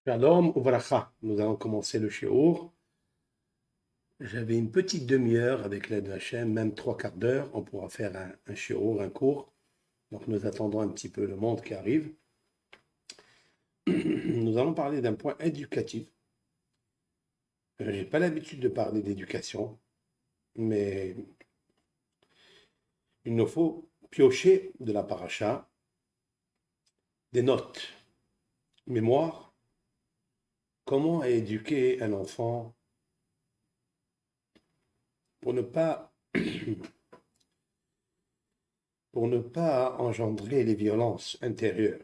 Shalom Uvracha. Nous allons commencer le shiur. J'avais une petite demi-heure avec l'aide de Hachem, même trois quarts d'heure. On pourra faire un shiur, un cours. Donc nous attendons un petit peu le monde qui arrive. Nous allons parler d'un point éducatif. Je n'ai pas l'habitude de parler d'éducation, mais il nous faut piocher de la paracha des notes, mémoire, comment éduquer un enfant pour ne pas pour ne pas engendrer les violences intérieures,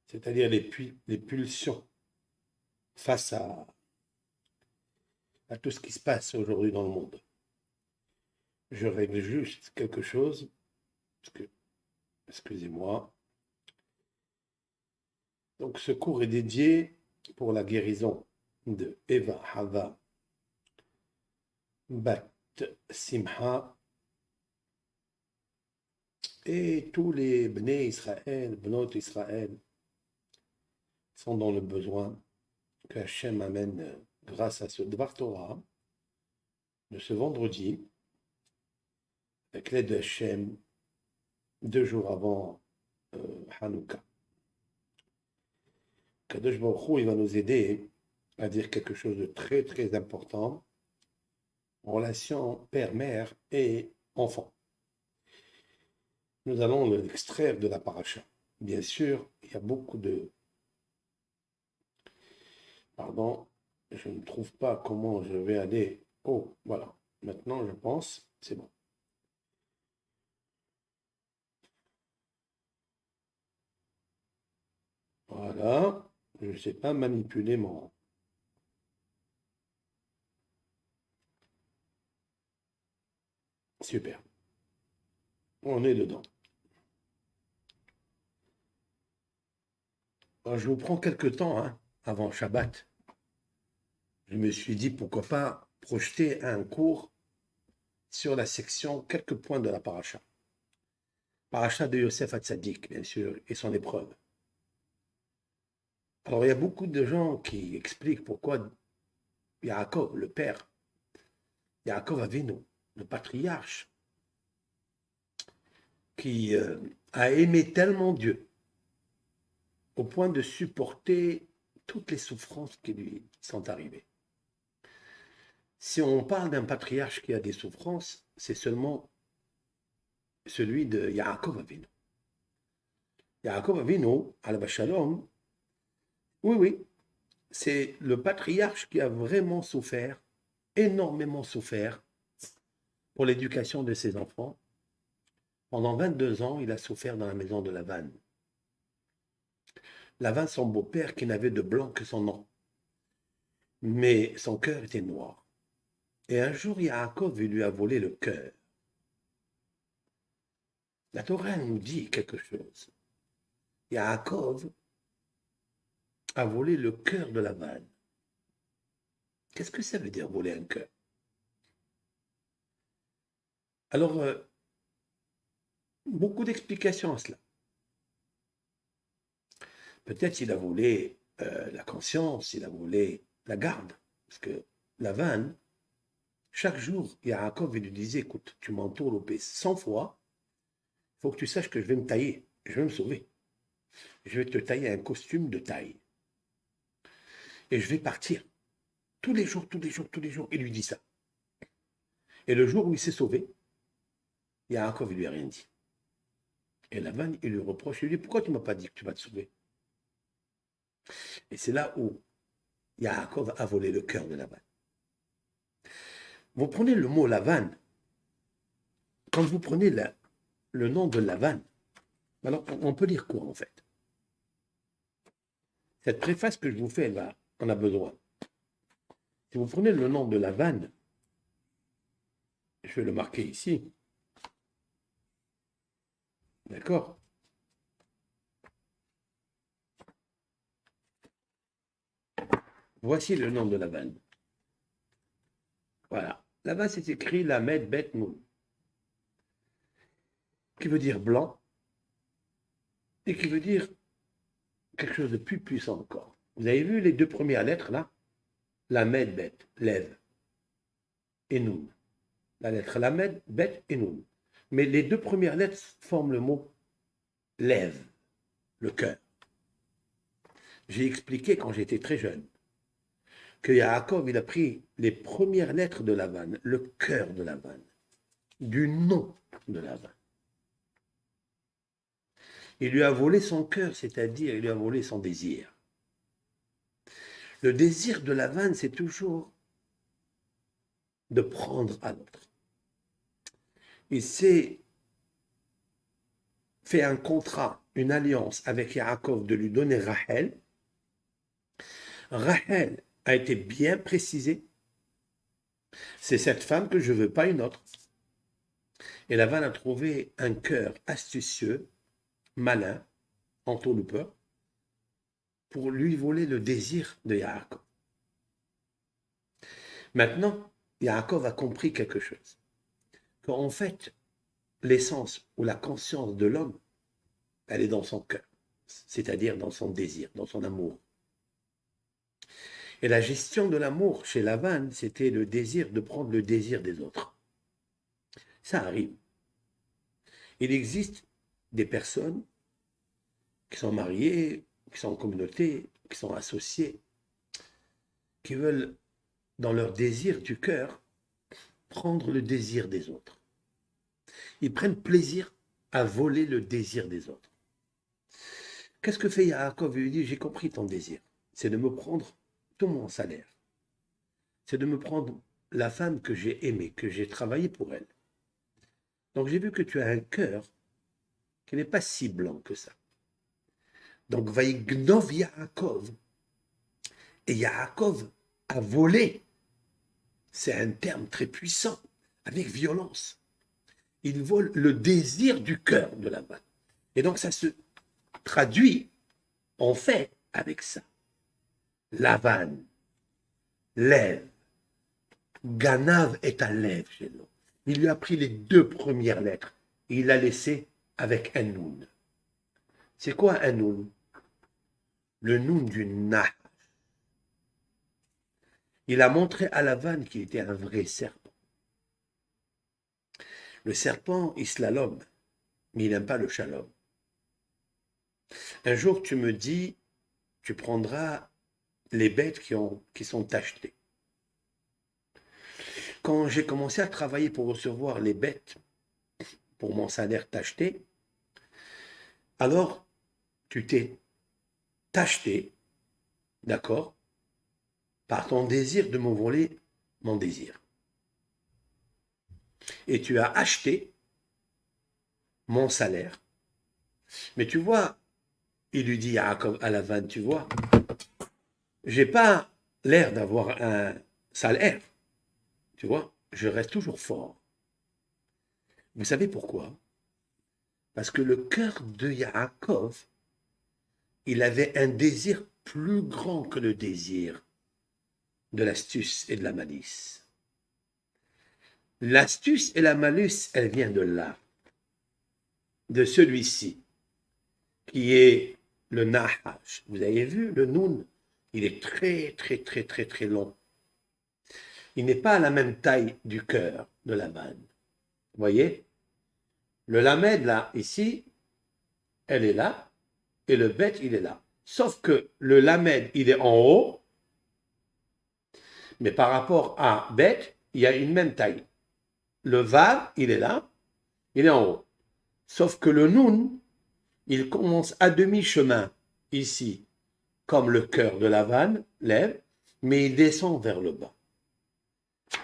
c'est-à-dire les pulsions face à tout ce qui se passe aujourd'hui dans le monde. Je règle juste quelque chose, parce que, excusez-moi. Donc ce cours est dédié pour la guérison de Eva Hava Bat Simha et tous les Bnei Israël, Bnot Israël sont dans le besoin que Hachem amène grâce à ce Dvar Torah de ce vendredi, avec l'aide de Hachem, 2 jours avant Hanouka. Kadosh Baruch Hu, il va nous aider à dire quelque chose de très très important en relation père-mère et enfant. Nous allons l'extraire de la paracha. Bien sûr, il y a beaucoup de... Pardon, je ne trouve pas comment je vais aller. Oh, voilà. Maintenant, je pense, c'est bon. Voilà. Je ne sais pas manipuler mon... Super. On est dedans. Alors, je vous prends quelques temps, hein, avant Shabbat. Je me suis dit, pourquoi pas projeter un cours sur la section quelques points de la paracha. Paracha de Yosef Hatzadik, bien sûr, et son épreuve. Alors, il y a beaucoup de gens qui expliquent pourquoi Yaakov, le père, Yaakov Avinu, le patriarche, qui a aimé tellement Dieu au point de supporter toutes les souffrances qui lui sont arrivées. Si on parle d'un patriarche qui a des souffrances, c'est seulement celui de Yaakov Avinu. Yaakov Avinu, al Shalom, oui, c'est le patriarche qui a vraiment souffert, énormément souffert, pour l'éducation de ses enfants. Pendant 22 ans, il a souffert dans la maison de Lavan. Lavan, son beau-père, qui n'avait de blanc que son nom. Mais son cœur était noir. Et un jour, Yaakov lui a volé le cœur. La Torah nous dit quelque chose. Yaakov a volé le cœur de Lavan. Qu'est-ce que ça veut dire voler un cœur? Alors, beaucoup d'explications à cela. Peut-être il a volé la conscience, il a volé la garde. Parce que Lavan, chaque jour, Yaakov lui disait, écoute, tu m'entoures 100 fois, il faut que tu saches que je vais me tailler, je vais me sauver. Je vais te tailler un costume de taille. Et je vais partir. Tous les jours, tous les jours, tous les jours, il lui dit ça. Et le jour où il s'est sauvé, Yaakov, il lui a rien dit. Et Lavan, il lui reproche, il lui dit, pourquoi tu ne m'as pas dit que tu vas te sauver? Et c'est là où Yaakov a volé le cœur de Lavan. Vous prenez le mot Lavan, quand vous prenez le nom de Lavan, alors on peut lire quoi en fait? Cette préface que je vous fais, elle en a besoin. Si vous prenez le nom de Lavan, je vais le marquer ici, d'accord? Voici le nom de Lavan. Voilà. Là-bas, c'est écrit Lamed Bet Nun, qui veut dire blanc, et qui veut dire quelque chose de plus puissant encore. Vous avez vu les deux premières lettres là? Lamed, Bet, Lev et Nun. La lettre Lamed, Bet et Nun. Mais les deux premières lettres forment le mot Lev, le cœur. J'ai expliqué quand j'étais très jeune que Yaakov, il a pris les premières lettres de Lavan, le cœur de Lavan, du nom de Lavan. Il lui a volé son cœur, c'est-à-dire il lui a volé son désir. Le désir de Lavan, c'est toujours de prendre à l'autre. Il s'est fait un contrat, une alliance avec Yaakov de lui donner Rachel. Rachel a été bien précisée. C'est cette femme que je ne veux pas une autre. Et Lavan a trouvé un cœur astucieux, malin, entourloupeur, pour lui voler le désir de Yaakov. Maintenant, Yaakov a compris quelque chose. Qu'en fait, l'essence ou la conscience de l'homme, elle est dans son cœur, c'est-à-dire dans son désir, dans son amour. Et la gestion de l'amour chez Lavan, c'était le désir de prendre le désir des autres. Ça arrive. Il existe des personnes qui sont mariées, qui sont en communauté, qui sont associées, qui veulent, dans leur désir du cœur, prendre le désir des autres. Ils prennent plaisir à voler le désir des autres. Qu'est-ce que fait Yaakov? Il lui dit, j'ai compris ton désir. C'est de me prendre tout mon salaire. C'est de me prendre la femme que j'ai aimée, que j'ai travaillé pour elle. Donc j'ai vu que tu as un cœur qui n'est pas si blanc que ça. Donc Vaïgnov Yaakov. Et Yaakov a volé. C'est un terme très puissant, avec violence. Il vole le désir du cœur de Lavan. Et donc ça se traduit en fait avec ça. Lavan, lève, Ganav est un lève chez nous. Il lui a pris les deux premières lettres et il l'a laissé avec un noun. C'est quoi un noun? Le noun du Nahash. Il a montré à Lavan qu'il était un vrai serpent. Le serpent, il slalome, mais il n'aime pas le shalom. Un jour, tu me dis, tu prendras les bêtes qui sont tachetées. Quand j'ai commencé à travailler pour recevoir les bêtes pour mon salaire tacheté, alors tu t'es tacheté, d'accord, par ton désir de me voler mon désir. Et tu as acheté mon salaire. Mais tu vois, il lui dit à Lavan, tu vois, j'ai pas l'air d'avoir un salaire. Tu vois, je reste toujours fort. Vous savez pourquoi? Parce que le cœur de Yaakov, il avait un désir plus grand que le désir de l'astuce et de la malice. L'astuce et la malice, elle vient de là, de celui-ci, qui est le Nahash. Vous avez vu, le Noun, il est très, très, très, très, très long. Il n'est pas à la même taille du cœur de Lavan. Vous voyez? Le Lamed, là, ici, elle est là, et le Bet, il est là. Sauf que le Lamed, il est en haut, mais par rapport à Bet, il y a une même taille. Le Vav, il est là, il est en haut. Sauf que le Noun, il commence à demi-chemin ici, comme le cœur de Lavan, lève, mais il descend vers le bas.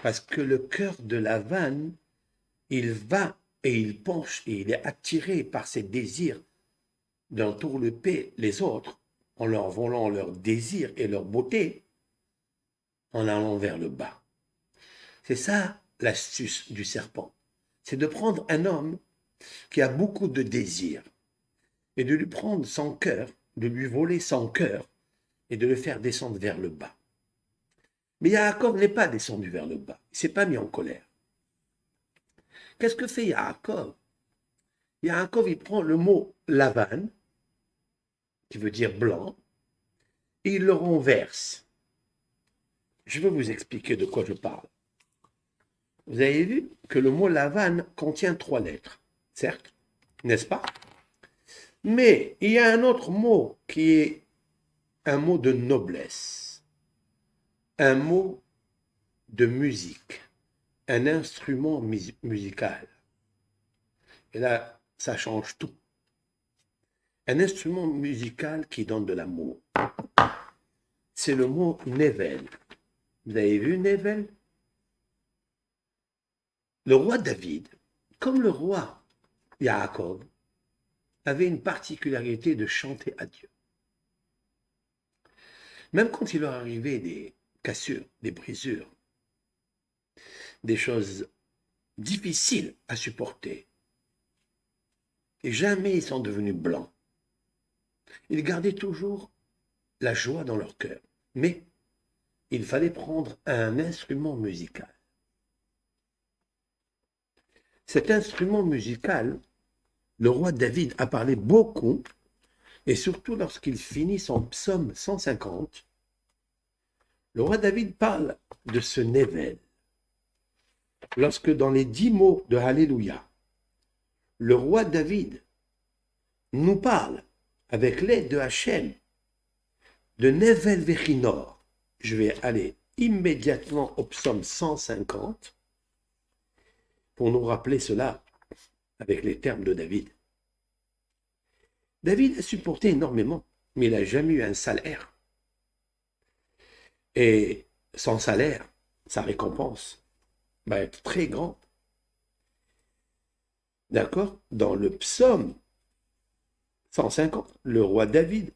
Parce que le cœur de Lavan, il va et il penche et il est attiré par ses désirs d'entourlouper les autres en leur volant leurs désirs et leur beauté en allant vers le bas. C'est ça l'astuce du serpent. C'est de prendre un homme qui a beaucoup de désirs et de lui prendre son cœur, de lui voler son cœur et de le faire descendre vers le bas. Mais Yaakov n'est pas descendu vers le bas. Il ne s'est pas mis en colère. Qu'est-ce que fait Yaakov? Yaakov, il prend le mot Lavan qui veut dire blanc, et il le renverse. Je vais vous expliquer de quoi je parle. Vous avez vu que le mot Lavan contient 3 lettres, certes, n'est-ce pas? Mais il y a un autre mot qui est un mot de noblesse, un mot de musique, un instrument musical. Et là, ça change tout. Un instrument musical qui donne de l'amour. C'est le mot Nevel. Vous avez vu Nevel? Le roi David, comme le roi Yaakov, avait une particularité de chanter à Dieu. Même quand il leur arrivait des cassures, des brisures, des choses difficiles à supporter, et jamais ils sont devenus blancs. Ils gardaient toujours la joie dans leur cœur. Mais il fallait prendre un instrument musical. Cet instrument musical, le roi David a parlé beaucoup, et surtout lorsqu'il finit son psaume 150, le roi David parle de ce Nevel. Lorsque dans les 10 mots de Alléluia, le roi David nous parle, avec l'aide de Hachem, de Nevel Vechinor, je vais aller immédiatement au psaume 150 pour nous rappeler cela avec les termes de David. David a supporté énormément, mais il n'a jamais eu un salaire. Et son salaire, sa récompense, va être très grande. D'accord? Dans le psaume 150, le roi David,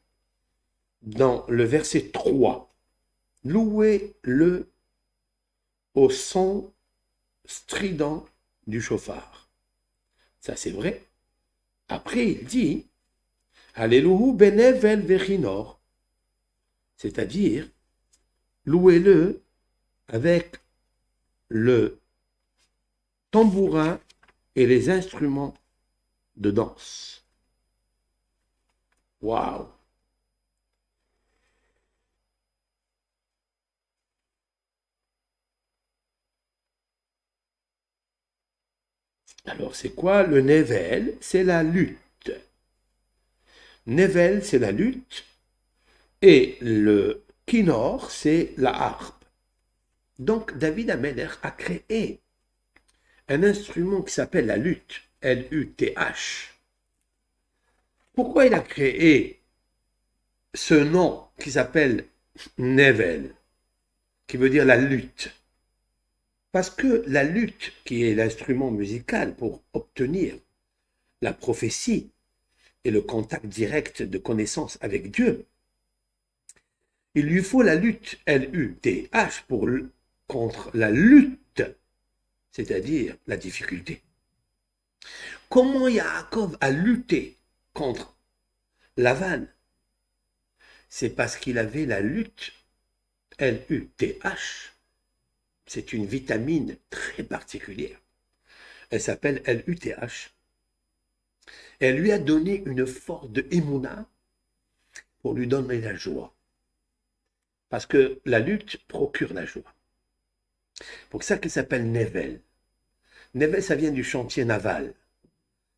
dans le verset 3, louez-le au son strident du chauffard. Ça, c'est vrai. Après, il dit Alléluia benevel vechinor, c'est-à-dire louez-le avec le tambourin et les instruments de danse. Waouh! Alors, c'est quoi le Nevel? C'est la lutte. Nevel, c'est la lutte. Et le Kinor, c'est la harpe. Donc, David Ameller a créé un instrument qui s'appelle la lutte, L-U-T-H. Pourquoi il a créé ce nom qui s'appelle Nevel, qui veut dire la lutte? Parce que la lutte, qui est l'instrument musical pour obtenir la prophétie et le contact direct de connaissance avec Dieu, il lui faut la lutte, L-U-T-H, contre la lutte, c'est-à-dire la difficulté. Comment Yaakov a lutté contre Lavan? C'est parce qu'il avait la lutte, L-U-T-H. C'est une vitamine très particulière. Elle s'appelle L-U-T-H. Elle lui a donné une force de émouna pour lui donner la joie. Parce que la lutte procure la joie. Pour ça qu'elle s'appelle Nevel. Nevel, ça vient du chantier naval.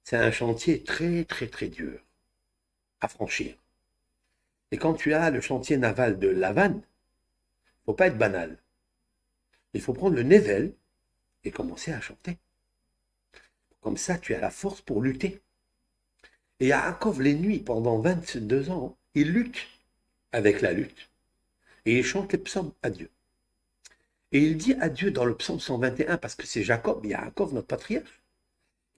C'est un chantier très, très, très dur à franchir. Et quand tu as le chantier naval de Lavan, il ne faut pas être banal. Il faut prendre le Nevel et commencer à chanter. Comme ça, tu as la force pour lutter. Et Yaakov, les nuits, pendant 22 ans, il lutte avec la lutte. Et il chante les psaumes à Dieu. Et il dit à Dieu dans le psaume 121, parce que c'est Jacob, Yaakov, notre patriarche,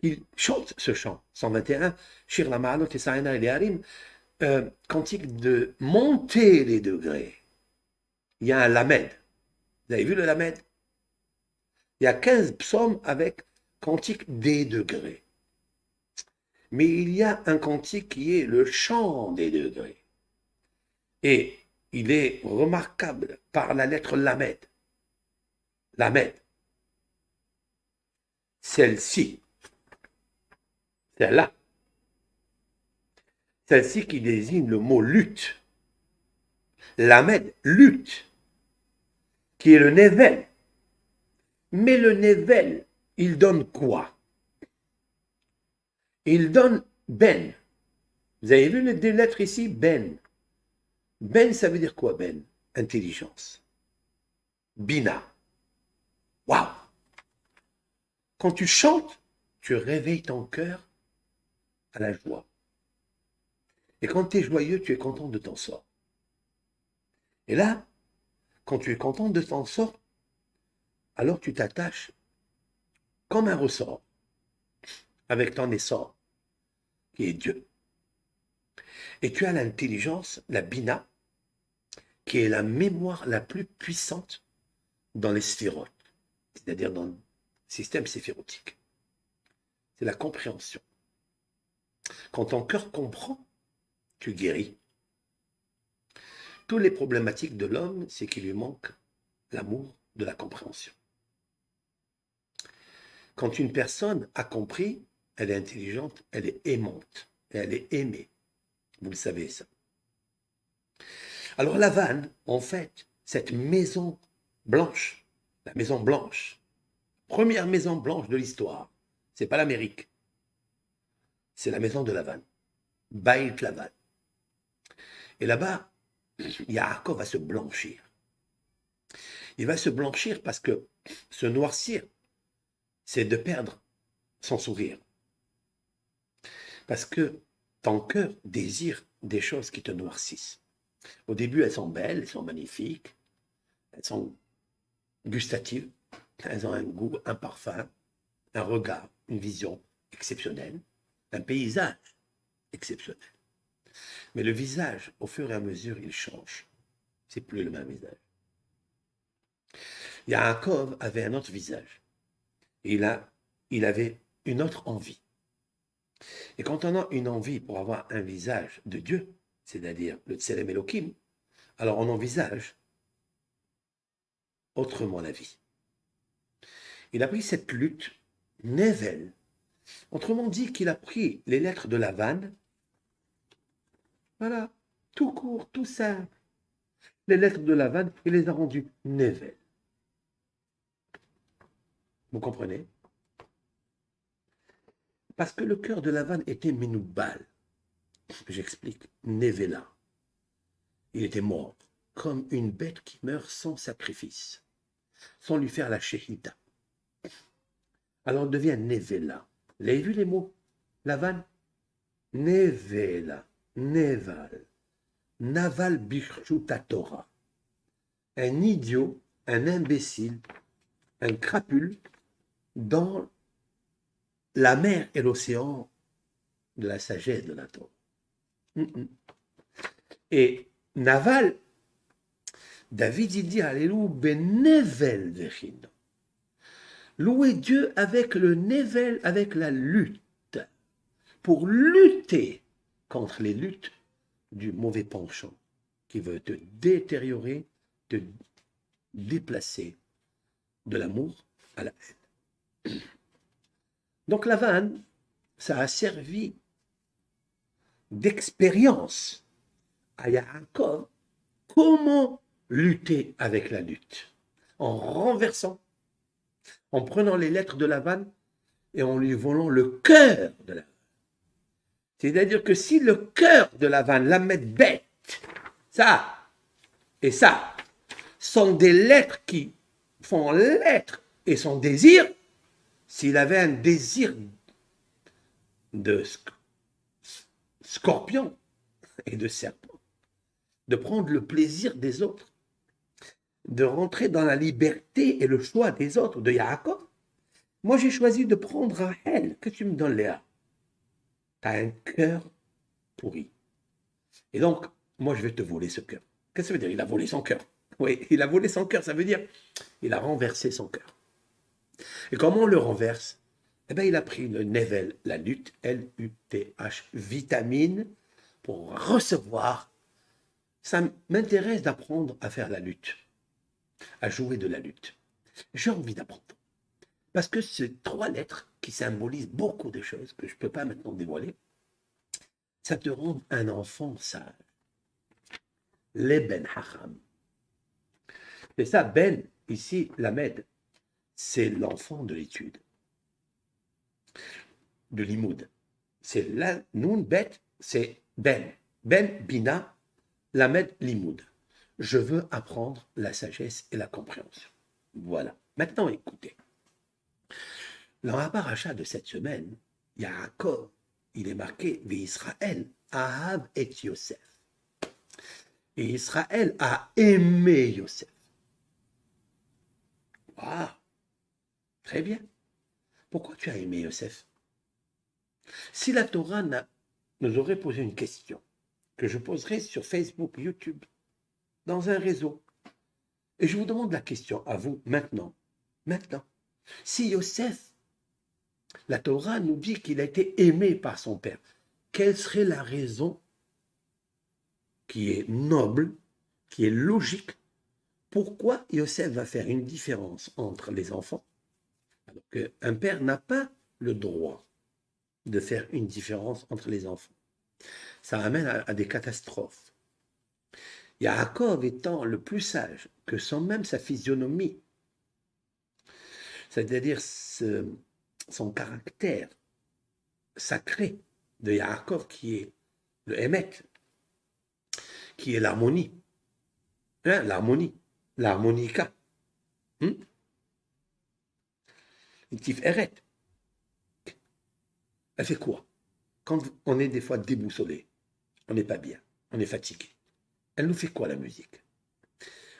il chante ce chant, 121, Shir la Ma'alot et Sa'ena et Harim, cantique de monter les degrés. Il y a un lamed. Vous avez vu le lamed? Il y a 15 psaumes avec cantique des degrés. Mais il y a un cantique qui est le chant des degrés. Et il est remarquable par la lettre lamed. Lamed. Celle-ci. Celle-là. celle-ci qui désigne le mot lutte. Lamed, lutte, qui est le Nevel. Mais le Nevel, il donne quoi? Il donne Ben. Vous avez vu les deux lettres ici? Ben. Ben, ça veut dire quoi, Ben? Intelligence. Bina. Waouh! Quand tu chantes, tu réveilles ton cœur à la joie. Et quand tu es joyeux, tu es content de ton sort. Et là, quand tu es content de ton sort, alors tu t'attaches comme un ressort avec ton essor, qui est Dieu. Et tu as l'intelligence, la bina, qui est la mémoire la plus puissante dans les sphérotes, c'est-à-dire dans le système séphirotique. C'est la compréhension. Quand ton cœur comprend, tu guéris. Toutes les problématiques de l'homme, c'est qu'il lui manque l'amour de la compréhension. Quand une personne a compris, elle est intelligente, elle est aimante, et elle est aimée. Vous le savez, ça. Alors la vanne, en fait, cette maison blanche, la maison blanche, première maison blanche de l'histoire, c'est pas l'Amérique, c'est la maison de la vanne, Baït Lavan. Et là-bas, Yaakov va se blanchir. Il va se blanchir parce que se noircir, c'est de perdre son sourire. Parce que ton cœur désire des choses qui te noircissent. Au début, elles sont belles, elles sont magnifiques, elles sont gustatives, elles ont un goût, un parfum, un regard, une vision exceptionnelle, un paysage exceptionnel. Mais le visage, au fur et à mesure, il change. C'est plus le même visage. Yaakov avait un autre visage. Et il avait une autre envie. Et quand on a une envie pour avoir un visage de Dieu, c'est-à-dire le Tselem Elohim, alors on envisage autrement la vie. Il a pris cette lutte, Nevel, autrement dit qu'il a pris les lettres de la vanne, voilà, tout court, tout simple, les lettres de la vanne, il les a rendues Nevel. Vous comprenez? Parce que le cœur de la vanne était Menoubal. J'explique, Nevela. Il était mort, comme une bête qui meurt sans sacrifice, sans lui faire la shehita. Alors il devient Nevela. Vous avez vu les mots? La vanne? Nevela, Neval, Naval Bichuta Torah. Un idiot, un imbécile, un crapule dans la mer et l'océan de la sagesse de la Torah. Et Naval, David il dit Alléluia, benevel vechino. Louer Dieu avec le nevel, avec la lutte, pour lutter contre les luttes du mauvais penchant qui veut te détériorer, te déplacer de l'amour à la haine. Donc la vanne, ça a servi d'expérience à Yaakov comment lutter avec la lutte en renversant, en prenant les lettres de la vanne et en lui volant le cœur de la vanne. C'est-à-dire que si le cœur de la vanne, la met bête, ça et ça, sont des lettres qui font l'être et son désir, s'il avait un désir de scorpion et de serpent, de prendre le plaisir des autres, de rentrer dans la liberté et le choix des autres, de Yaakov, moi j'ai choisi de prendre Rahel. Que tu me donnes, Léa? Tu as un cœur pourri. Et donc, moi je vais te voler ce cœur. Qu'est-ce que ça veut dire? Il a volé son cœur. Oui, il a volé son cœur, ça veut dire il a renversé son cœur. Et comment on le renverse? Eh bien, il a pris le Nevel, la lutte, L-U-T-H, vitamine, pour recevoir. Ça m'intéresse d'apprendre à faire la lutte, à jouer de la lutte. J'ai envie d'apprendre. Parce que ces trois lettres qui symbolisent beaucoup de choses que je ne peux pas maintenant dévoiler, ça te rend un enfant sage. L'eben hacham. C'est ça, Ben, ici, Lamed, c'est l'enfant de l'étude, de l'imoud. C'est la Nun Bet, c'est Ben. Ben Bina, Lamed Limoud. Je veux apprendre la sagesse et la compréhension. Voilà. Maintenant, écoutez. Dans la paracha de cette semaine, Yaakov, il est marqué Israël, Ahav et Yosef. Et Israël a aimé Yosef. Waouh, très bien. Pourquoi tu as aimé Yosef? Si la Torah nous aurait posé une question, que je poserai sur Facebook, YouTube, dans un réseau, et je vous demande la question à vous maintenant. Si Yosef, la Torah nous dit qu'il a été aimé par son père, quelle serait la raison qui est noble, qui est logique, pourquoi Yosef va faire une différence entre les enfants, alors qu'un père n'a pas le droit de faire une différence entre les enfants. Ça amène à des catastrophes. Yaakov étant le plus sage, que sans même sa physionomie, c'est-à-dire son caractère sacré de Yaakov qui est le Hémet, qui est l'harmonie, hein, l'harmonica, Eret. Elle fait quoi? Quand on est des fois déboussolé, on n'est pas bien, on est fatigué. Elle nous fait quoi la musique?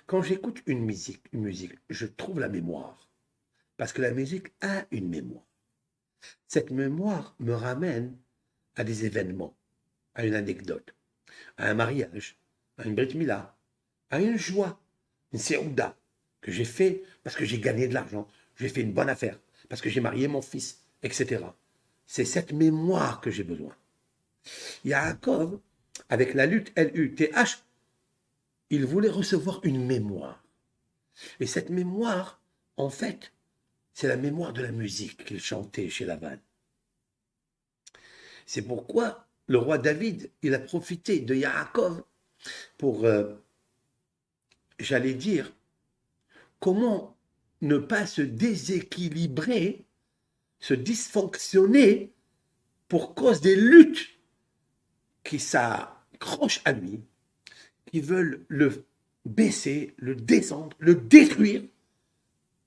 Quand j'écoute une musique, je trouve la mémoire. Parce que la musique a une mémoire. Cette mémoire me ramène à des événements, à une anecdote, à un mariage, à une brit mila, à une joie, une séouda que j'ai fait parce que j'ai gagné de l'argent, j'ai fait une bonne affaire, parce que j'ai marié mon fils, etc. C'est cette mémoire que j'ai besoin. Yaakov, avec la lutte L-U-T-H, il voulait recevoir une mémoire. Et cette mémoire, en fait, c'est la mémoire de la musique qu'il chantait chez Lavan. C'est pourquoi le roi David, il a profité de Yaakov pour, j'allais dire, comment ne pas se déséquilibrer, se dysfonctionner pour cause des luttes qui s'accrochent à lui, qui veulent le baisser, le descendre, le détruire,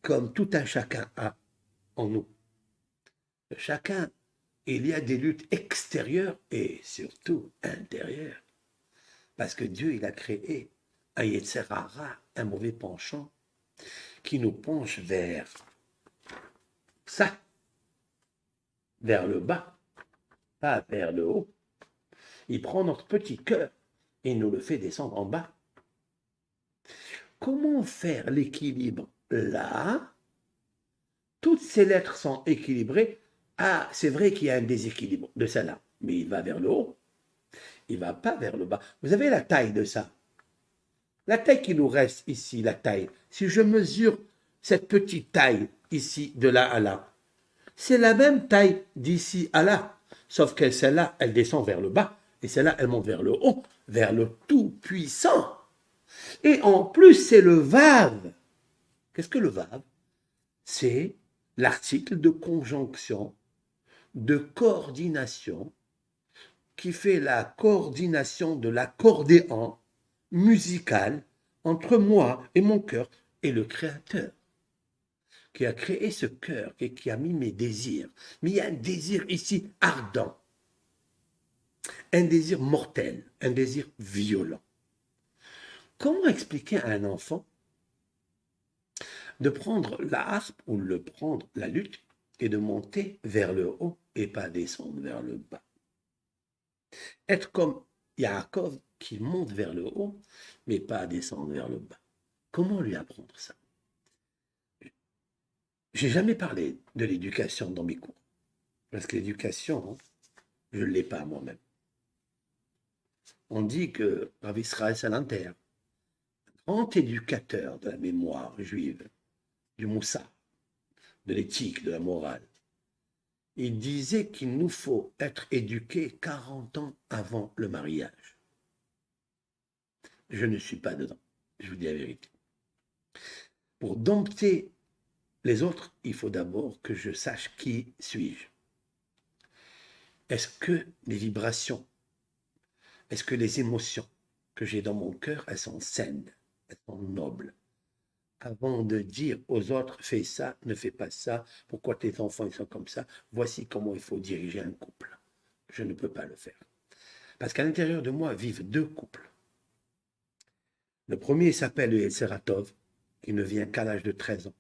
comme tout un chacun a en nous. Chacun, il y a des luttes extérieures et surtout intérieures. Parce que Dieu, il a créé un Yetzer Hara, un mauvais penchant, qui nous penche vers ça, vers le bas, pas vers le haut. Il prend notre petit cœur et nous le fait descendre en bas. Comment faire l'équilibre là? Toutes ces lettres sont équilibrées. Ah, c'est vrai qu'il y a un déséquilibre de celle-là, mais il va vers le haut, il ne va pas vers le bas. Vous avez la taille de ça. La taille qui nous reste ici, la taille, si je mesure cette petite taille ici, de là à là, c'est la même taille d'ici à là, sauf que celle-là, elle descend vers le bas, et celle-là, elle monte vers le haut, vers le Tout-Puissant. Et en plus, c'est le Vav. Qu'est-ce que le Vav? C'est l'article de conjonction, de coordination, qui fait la coordination de l'accordéon musical entre moi et mon cœur et le Créateur, qui a créé ce cœur et qui a mis mes désirs. Mais il y a un désir ici ardent, un désir mortel, un désir violent. Comment expliquer à un enfant de prendre la harpe ou de prendre la lutte et de monter vers le haut et pas descendre vers le bas? Être comme Yaakov qui monte vers le haut mais pas descendre vers le bas. Comment lui apprendre ça? J'ai jamais parlé de l'éducation dans mes cours. Parce que l'éducation, je ne l'ai pas moi-même. On dit que Rav Israël Salanter, grand éducateur de la mémoire juive, du moussard, de l'éthique, de la morale, il disait qu'il nous faut être éduqués 40 ans avant le mariage. Je ne suis pas dedans, je vous dis la vérité. Pour dompter les autres, il faut d'abord que je sache qui suis-je. Est-ce que les vibrations, est-ce que les émotions que j'ai dans mon cœur, elles sont saines, elles sont nobles? Avant de dire aux autres, fais ça, ne fais pas ça, pourquoi tes enfants ils sont comme ça, voici comment il faut diriger un couple. Je ne peux pas le faire. Parce qu'à l'intérieur de moi vivent deux couples. Le premier s'appelle le Seratov, qui ne vient qu'à l'âge de 13 ans.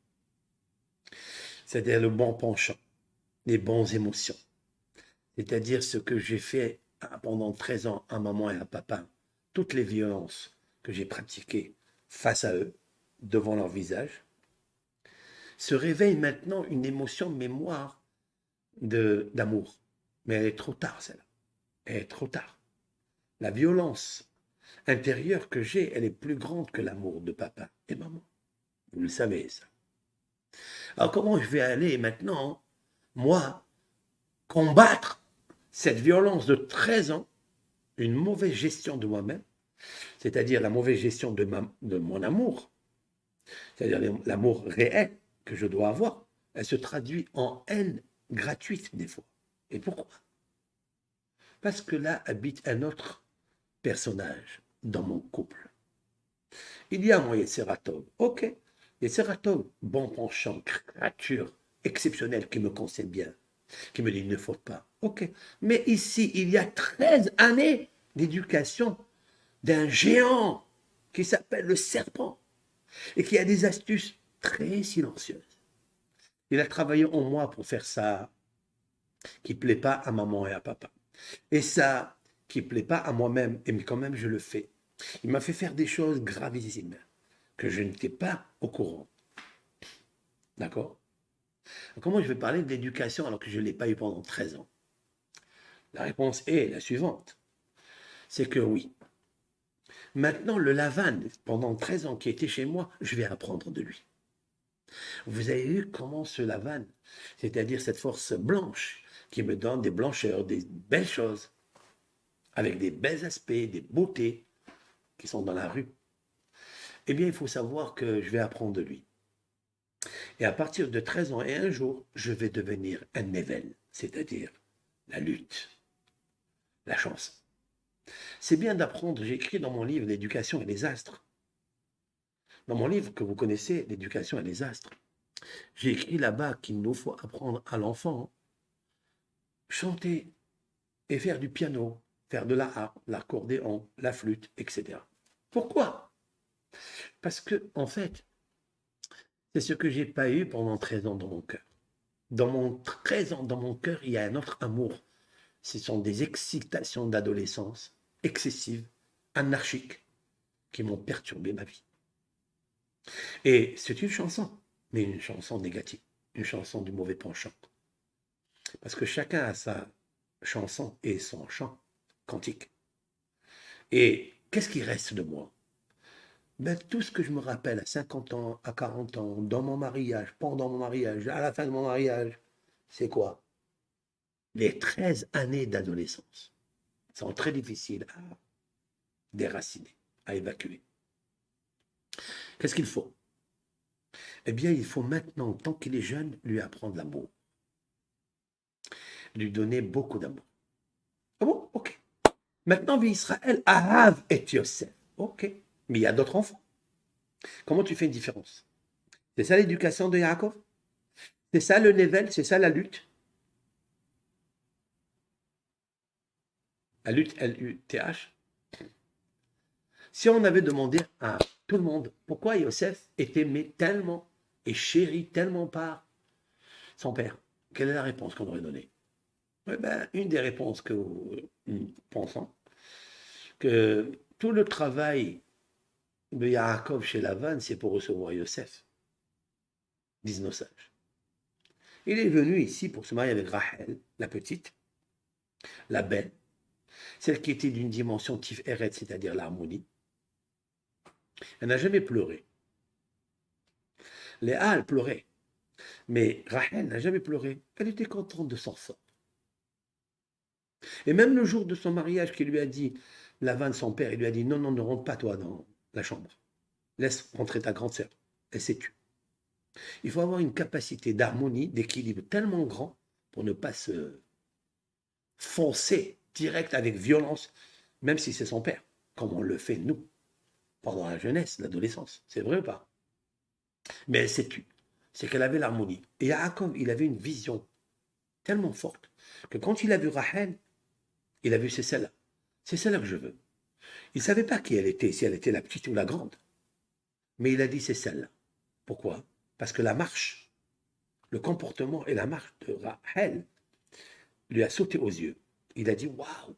C'est-à-dire le bon penchant, les bonnes émotions. C'est-à-dire ce que j'ai fait pendant 13 ans à maman et à papa, toutes les violences que j'ai pratiquées face à eux, devant leur visage, se réveille maintenant une émotion mémoire d'amour. Mais elle est trop tard, celle-là. Elle est trop tard. La violence intérieure que j'ai, elle est plus grande que l'amour de papa et maman. Vous le savez, ça. Alors comment je vais aller maintenant, moi, combattre cette violence de 13 ans, une mauvaise gestion de moi-même, c'est-à-dire la mauvaise gestion de mon amour, c'est-à-dire l'amour réel que je dois avoir, elle se traduit en haine gratuite des fois. Et pourquoi? Parce que là habite un autre personnage dans mon couple. Il y a mon Yetzeratov, ok. Yetzeratov, bon penchant, créature exceptionnelle qui me conseille bien, qui me dit ne faut pas, ok. Mais ici, il y a 13 années d'éducation d'un géant qui s'appelle le serpent et qui a des astuces très silencieuses. Il a travaillé en moi pour faire ça qui ne plaît pas à maman et à papa. Et ça qui ne plaît pas à moi-même, mais quand même je le fais. Il m'a fait faire des choses gravissimes que je n'étais pas au courant. D'accord? Comment je vais parler de l'éducation alors que je ne l'ai pas eu pendant 13 ans? La réponse est la suivante. C'est que oui. Maintenant, le Lavan, pendant 13 ans qui était chez moi, je vais apprendre de lui. Vous avez vu comment ce Lavan, c'est-à-dire cette force blanche qui me donne des blancheurs, des belles choses, avec des bels aspects, des beautés qui sont dans la rue. Eh bien, il faut savoir que je vais apprendre de lui. Et à partir de 13 ans et un jour, je vais devenir un Nevel, c'est-à-dire la lutte, la chance. C'est bien d'apprendre, j'ai écrit dans mon livre L'éducation et les astres. Dans mon livre que vous connaissez, L'éducation et les astres, j'ai écrit là-bas qu'il nous faut apprendre à l'enfant chanter et faire du piano, faire de la harpe, l'accordéon, la flûte, etc. Pourquoi? Parce que, en fait, c'est ce que j'ai pas eu pendant 13 ans dans mon cœur. Dans mon 13 ans dans mon cœur, il y a un autre amour. Ce sont des excitations d'adolescence excessives, anarchiques, qui m'ont perturbé ma vie. Et c'est une chanson, mais une chanson négative, une chanson du mauvais penchant. Parce que chacun a sa chanson et son chant cantique. Et qu'est-ce qui reste de moi? Ben, tout ce que je me rappelle à 50 ans, à 40 ans, dans mon mariage, pendant mon mariage, à la fin de mon mariage, c'est quoi? Les 13 années d'adolescence sont très difficiles à déraciner, à évacuer. Qu'est-ce qu'il faut? Eh bien, il faut maintenant, tant qu'il est jeune, lui apprendre l'amour. Lui donner beaucoup d'amour. Ah bon? Ok. Maintenant, vie Israël, Ahav et Yosef. Ok. Mais il y a d'autres enfants. Comment tu fais une différence? C'est ça l'éducation de Yaakov? C'est ça le Nevel? C'est ça la lutte? La lutte L-U-T-H? Si on avait demandé à tout le monde pourquoi Yosef est aimé tellement et chéri tellement par son père, quelle est la réponse qu'on aurait donnée? Eh ben, une des réponses que nous pensons, que tout le travail de Yaakov chez Lavan, c'est pour recevoir Yosef, disent nos sages. Il est venu ici pour se marier avec Rachel, la petite, la belle, celle qui était d'une dimension tif eret, c'est-à-dire l'harmonie. Elle n'a jamais pleuré. Léa, elle pleurait. Mais Rachel n'a jamais pleuré. Elle était contente de s'en sortir. Et même le jour de son mariage, qui lui a dit, Lavan, son père, il lui a dit, non, non, ne rentre pas toi dans la chambre. Laisse rentrer ta grande sœur. Elle s'est tue. Il faut avoir une capacité d'harmonie, d'équilibre tellement grand pour ne pas se foncer direct avec violence, même si c'est son père, comme on le fait nous, pendant la jeunesse, l'adolescence. C'est vrai ou pas? Mais elle s'est tue. C'est qu'elle avait l'harmonie. Et Yaakov, il avait une vision tellement forte que quand il a vu Rachel, il a vu c'est celle-là. C'est celle-là que je veux. Il ne savait pas qui elle était, si elle était la petite ou la grande. Mais il a dit c'est celle-là. Pourquoi? Parce que la marche, le comportement et la marche de Rachel lui a sauté aux yeux. Il a dit waouh,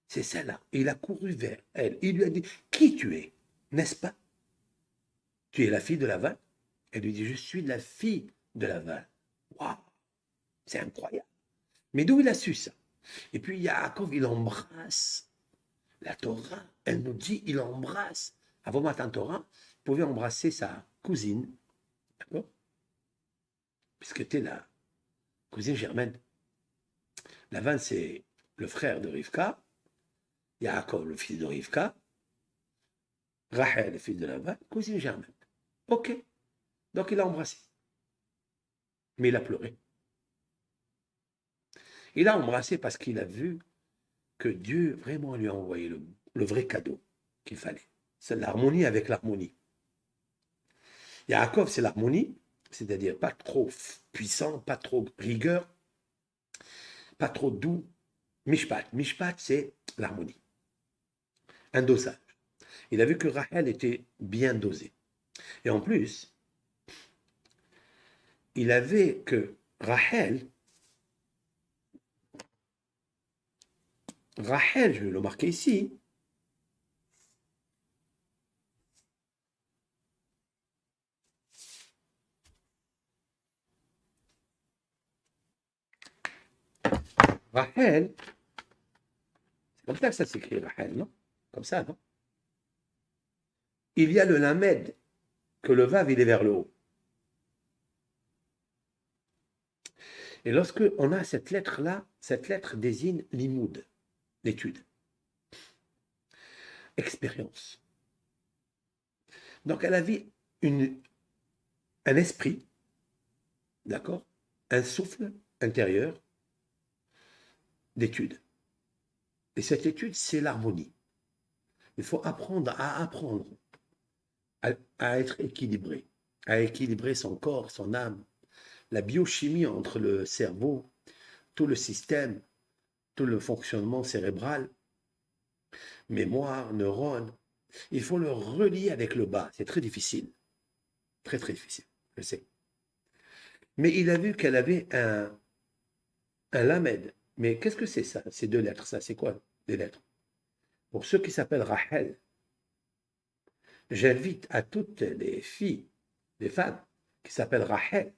c'est celle-là. Et il a couru vers elle. Il lui a dit qui tu es, n'est-ce pas? Tu es la fille de Lavan? Elle lui dit je suis la fille de Lavan. Waouh, c'est incroyable. Mais d'où il a su ça? Et puis Yaakov, il embrasse la Torah. Elle nous dit il embrasse. Avant matin Torah, il pouvait embrasser sa cousine, d'accord? Puisque tu es la cousine germaine. Lavan, c'est le frère de Rivka. Yaakov, le fils de Rivka. Rachel, le fils de Lavan, cousine germaine. Ok. Donc il a embrassé. Mais il a pleuré. Il a embrassé parce qu'il a vu que Dieu vraiment lui a envoyé le vrai cadeau qu'il fallait. C'est l'harmonie avec l'harmonie. Yaakov, c'est l'harmonie, c'est-à-dire pas trop puissant, pas trop rigueur, pas trop doux. Mishpat. Mishpat, c'est l'harmonie. Un dosage. Il a vu que Rachel était bien dosée. Et en plus, il avait que Rachel, je vais le marquer ici, Rachel, c'est comme ça que ça s'écrit Rachel, non? Comme ça, non? Il y a le lamed, que le vav, il est vers le haut. Et lorsque on a cette lettre-là, cette lettre désigne l'imoud, l'étude, expérience. Donc elle avait un esprit, d'accord, un souffle intérieur d'étude. Et cette étude, c'est l'harmonie. Il faut apprendre, à être équilibré, à équilibrer son corps, son âme, la biochimie entre le cerveau, tout le système, tout le fonctionnement cérébral, mémoire, neurones. Il faut le relier avec le bas. C'est très difficile. Très, très difficile. Je sais. Mais il a vu qu'elle avait un lamed. Mais qu'est-ce que c'est ça, ces deux lettres? Ça, c'est quoi, les lettres? Pour ceux qui s'appellent Rachel, j'invite à toutes les filles, les femmes qui s'appellent Rachel,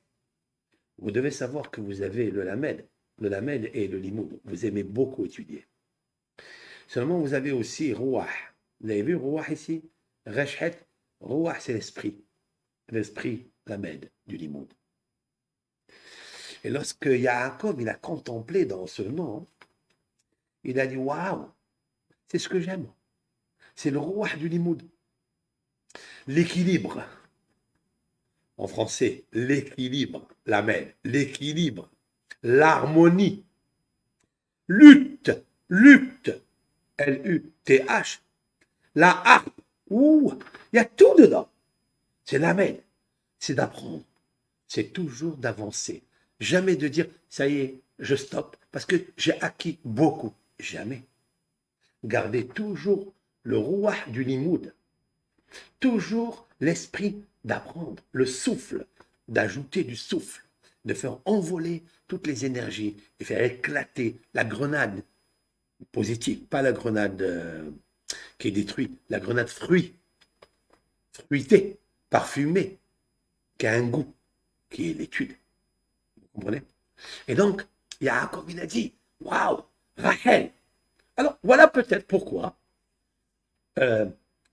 vous devez savoir que vous avez le lamed et le limoud. Vous aimez beaucoup étudier. Seulement, vous avez aussi Rouah. Vous avez vu Rouah ici? Reshet. Rouah, c'est l'esprit. L'esprit lamed du limoud. Et lorsque Yaakov, il a contemplé dans ce nom, il a dit waouh, c'est ce que j'aime. C'est le Rouah du limoud. L'équilibre. En français, l'équilibre, lamed, l'équilibre, l'harmonie, lutte, L-U-T-H, la harpe, ouh, il y a tout dedans. C'est lamed, c'est d'apprendre, c'est toujours d'avancer. Jamais de dire, ça y est, je stoppe, parce que j'ai acquis beaucoup. Jamais. Gardez toujours le rouah du limoud, toujours l'esprit d'apprendre, le souffle, d'ajouter du souffle, de faire envoler toutes les énergies et faire éclater la grenade positive, pas la grenade qui est détruite, la grenade fruitée, parfumée, qui a un goût, qui est l'étude. Vous comprenez? Et donc, Yaakov, il a dit, waouh, Rachel. Alors, voilà peut-être pourquoi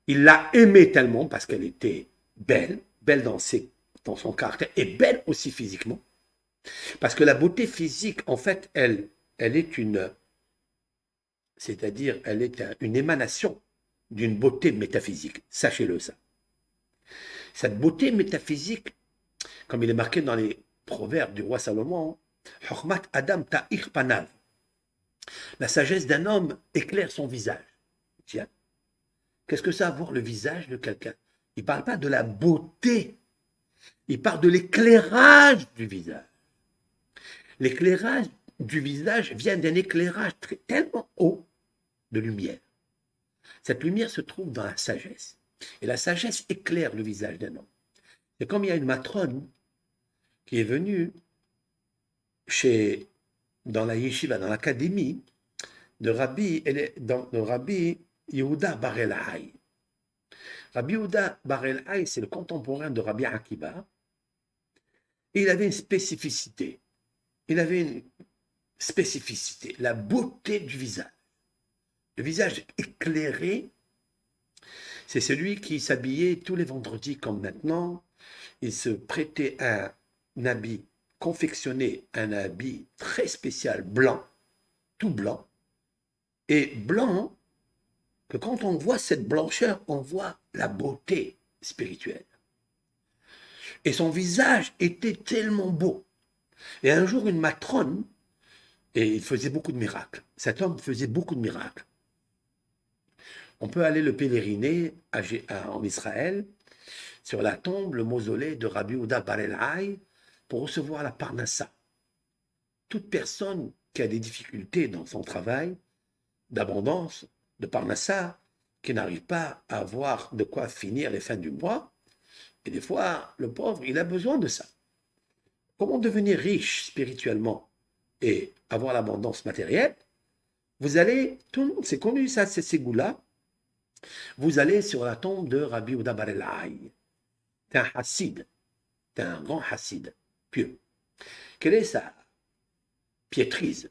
il l'a aimée tellement, parce qu'elle était belle, belle dans son caractère, et belle aussi physiquement. Parce que la beauté physique, en fait, elle est c'est-à-dire elle est une émanation d'une beauté métaphysique. Sachez-le ça. Cette beauté métaphysique, comme il est marqué dans les proverbes du roi Salomon, Hurmat Adam ta'ir panav. La sagesse d'un homme éclaire son visage. Tiens, qu'est-ce que ça a à voir le visage de quelqu'un? Il ne parle pas de la beauté, il parle de l'éclairage du visage. L'éclairage du visage vient d'un éclairage tellement haut de lumière. Cette lumière se trouve dans la sagesse. Et la sagesse éclaire le visage d'un homme. C'est comme il y a une matrone qui est venue dans la yeshiva, dans l'académie de Rabbi Yehuda Bar El-Hay. Rabbi Yehuda Bar El-Hay, c'est le contemporain de Rabbi Akiba. Et il avait une spécificité. La beauté du visage. Le visage éclairé, c'est celui qui s'habillait tous les vendredis comme maintenant. Il se prêtait un habit, confectionné un habit très spécial, blanc, tout blanc, et blanc, que quand on voit cette blancheur, on voit la beauté spirituelle. Et son visage était tellement beau. Et un jour, une matrone, et il faisait beaucoup de miracles. Cet homme faisait beaucoup de miracles. On peut aller le pèleriner en Israël, sur la tombe, le mausolée de Rabbi Yehuda Bar El-Hay, pour recevoir la parnassa. Toute personne qui a des difficultés dans son travail, d'abondance, de parnassa, qui n'arrive pas à avoir de quoi finir les fins du mois, et des fois, le pauvre, il a besoin de ça. Comment devenir riche spirituellement et avoir l'abondance matérielle? Vous allez, tout le monde s'est connu ça, c'est ces goûts-là, vous allez sur la tombe de Rabbi Yehuda Bar El-Hay. C'est un hassid, c'est un grand hassid, pieux. Quelle est sa piétrise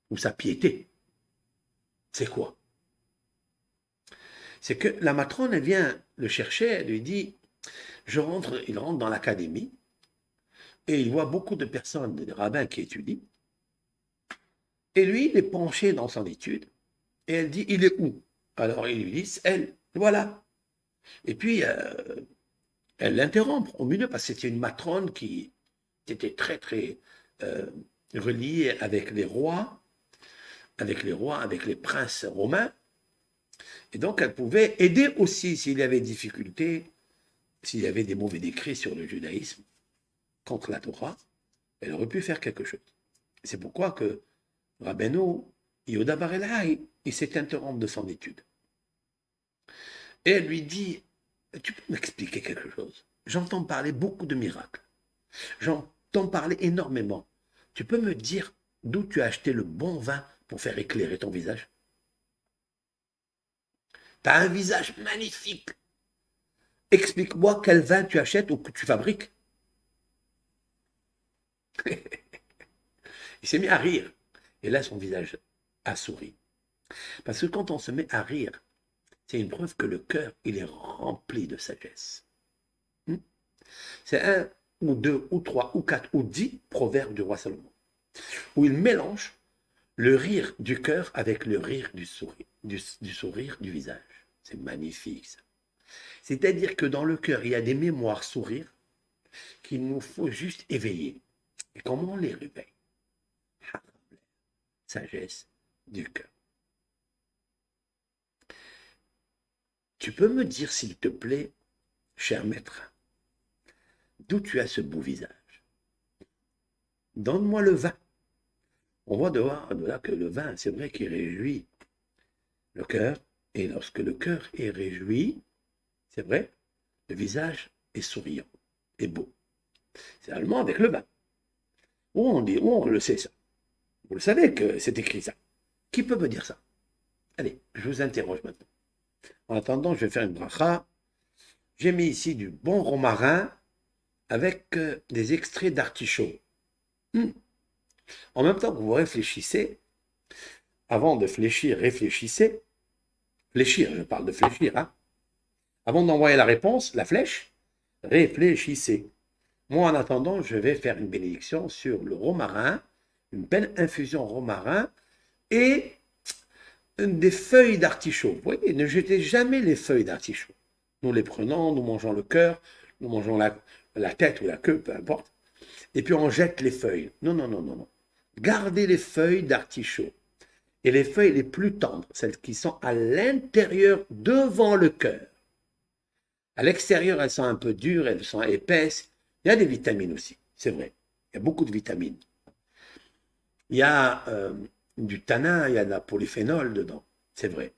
ou sa piété? C'est quoi? C'est que la matrone, elle vient le chercher, elle lui dit, il rentre dans l'académie, et il voit beaucoup de personnes, des rabbins qui étudient, et lui, il est penché dans son étude, et elle dit, il est où? Alors il lui dit, elle, voilà. Et puis, elle l'interrompt au milieu, parce que c'était une matrone qui était très, très reliée avec les rois, avec les princes romains, et donc elle pouvait aider aussi s'il y avait des difficultés, s'il y avait des mauvais décrets sur le judaïsme, contre la Torah, elle aurait pu faire quelque chose. C'est pourquoi que Rabbeinu Yehuda Bar El-Hay, il s'est interrompu de son étude. Et elle lui dit, tu peux m'expliquer quelque chose? J'entends parler beaucoup de miracles. J'entends parler énormément. Tu peux me dire d'où tu as acheté le bon vin pour faire éclairer ton visage? Tu as un visage magnifique. Explique-moi quel vin tu achètes ou que tu fabriques. Il s'est mis à rire. Et là, son visage a souri. Parce que quand on se met à rire, c'est une preuve que le cœur, il est rempli de sagesse. C'est un ou deux ou trois ou quatre ou 10 proverbes du roi Salomon, où il mélange le rire du cœur avec le rire du sourire, du sourire du visage. C'est magnifique ça. C'est-à-dire que dans le cœur, il y a des mémoires sourires qu'il nous faut juste éveiller. Et comment on les réveille? Sagesse du cœur. Tu peux me dire, s'il te plaît, cher maître, d'où tu as ce beau visage? Donne-moi le vin. On voit de là que le vin, c'est vrai qu'il réjouit le cœur. Et lorsque le cœur est réjoui, c'est vrai, le visage est souriant et beau. C'est allemand avec le vin. Où on le sait ça? Vous le savez que c'est écrit ça. Qui peut me dire ça? Allez, je vous interroge maintenant. En attendant, je vais faire une bracha. J'ai mis ici du bon romarin avec des extraits d'artichaut. En même temps que vous réfléchissez, avant de fléchir, réfléchissez. Fléchir, je parle de fléchir. Hein. Avant d'envoyer la réponse, la flèche, réfléchissez. Moi, en attendant, je vais faire une bénédiction sur le romarin, une belle infusion romarin, et des feuilles d'artichaut. Vous voyez, ne jetez jamais les feuilles d'artichaut. Nous les prenons, nous mangeons le cœur, nous mangeons la tête ou la queue, peu importe. Et puis on jette les feuilles. Non, non, non, non, non. Gardez les feuilles d'artichaut. Et les feuilles les plus tendres, celles qui sont à l'intérieur, devant le cœur. À l'extérieur, elles sont un peu dures, elles sont épaisses. Il y a des vitamines aussi, c'est vrai. Il y a beaucoup de vitamines. Il y a du tanin, il y a de la polyphénol dedans, c'est vrai.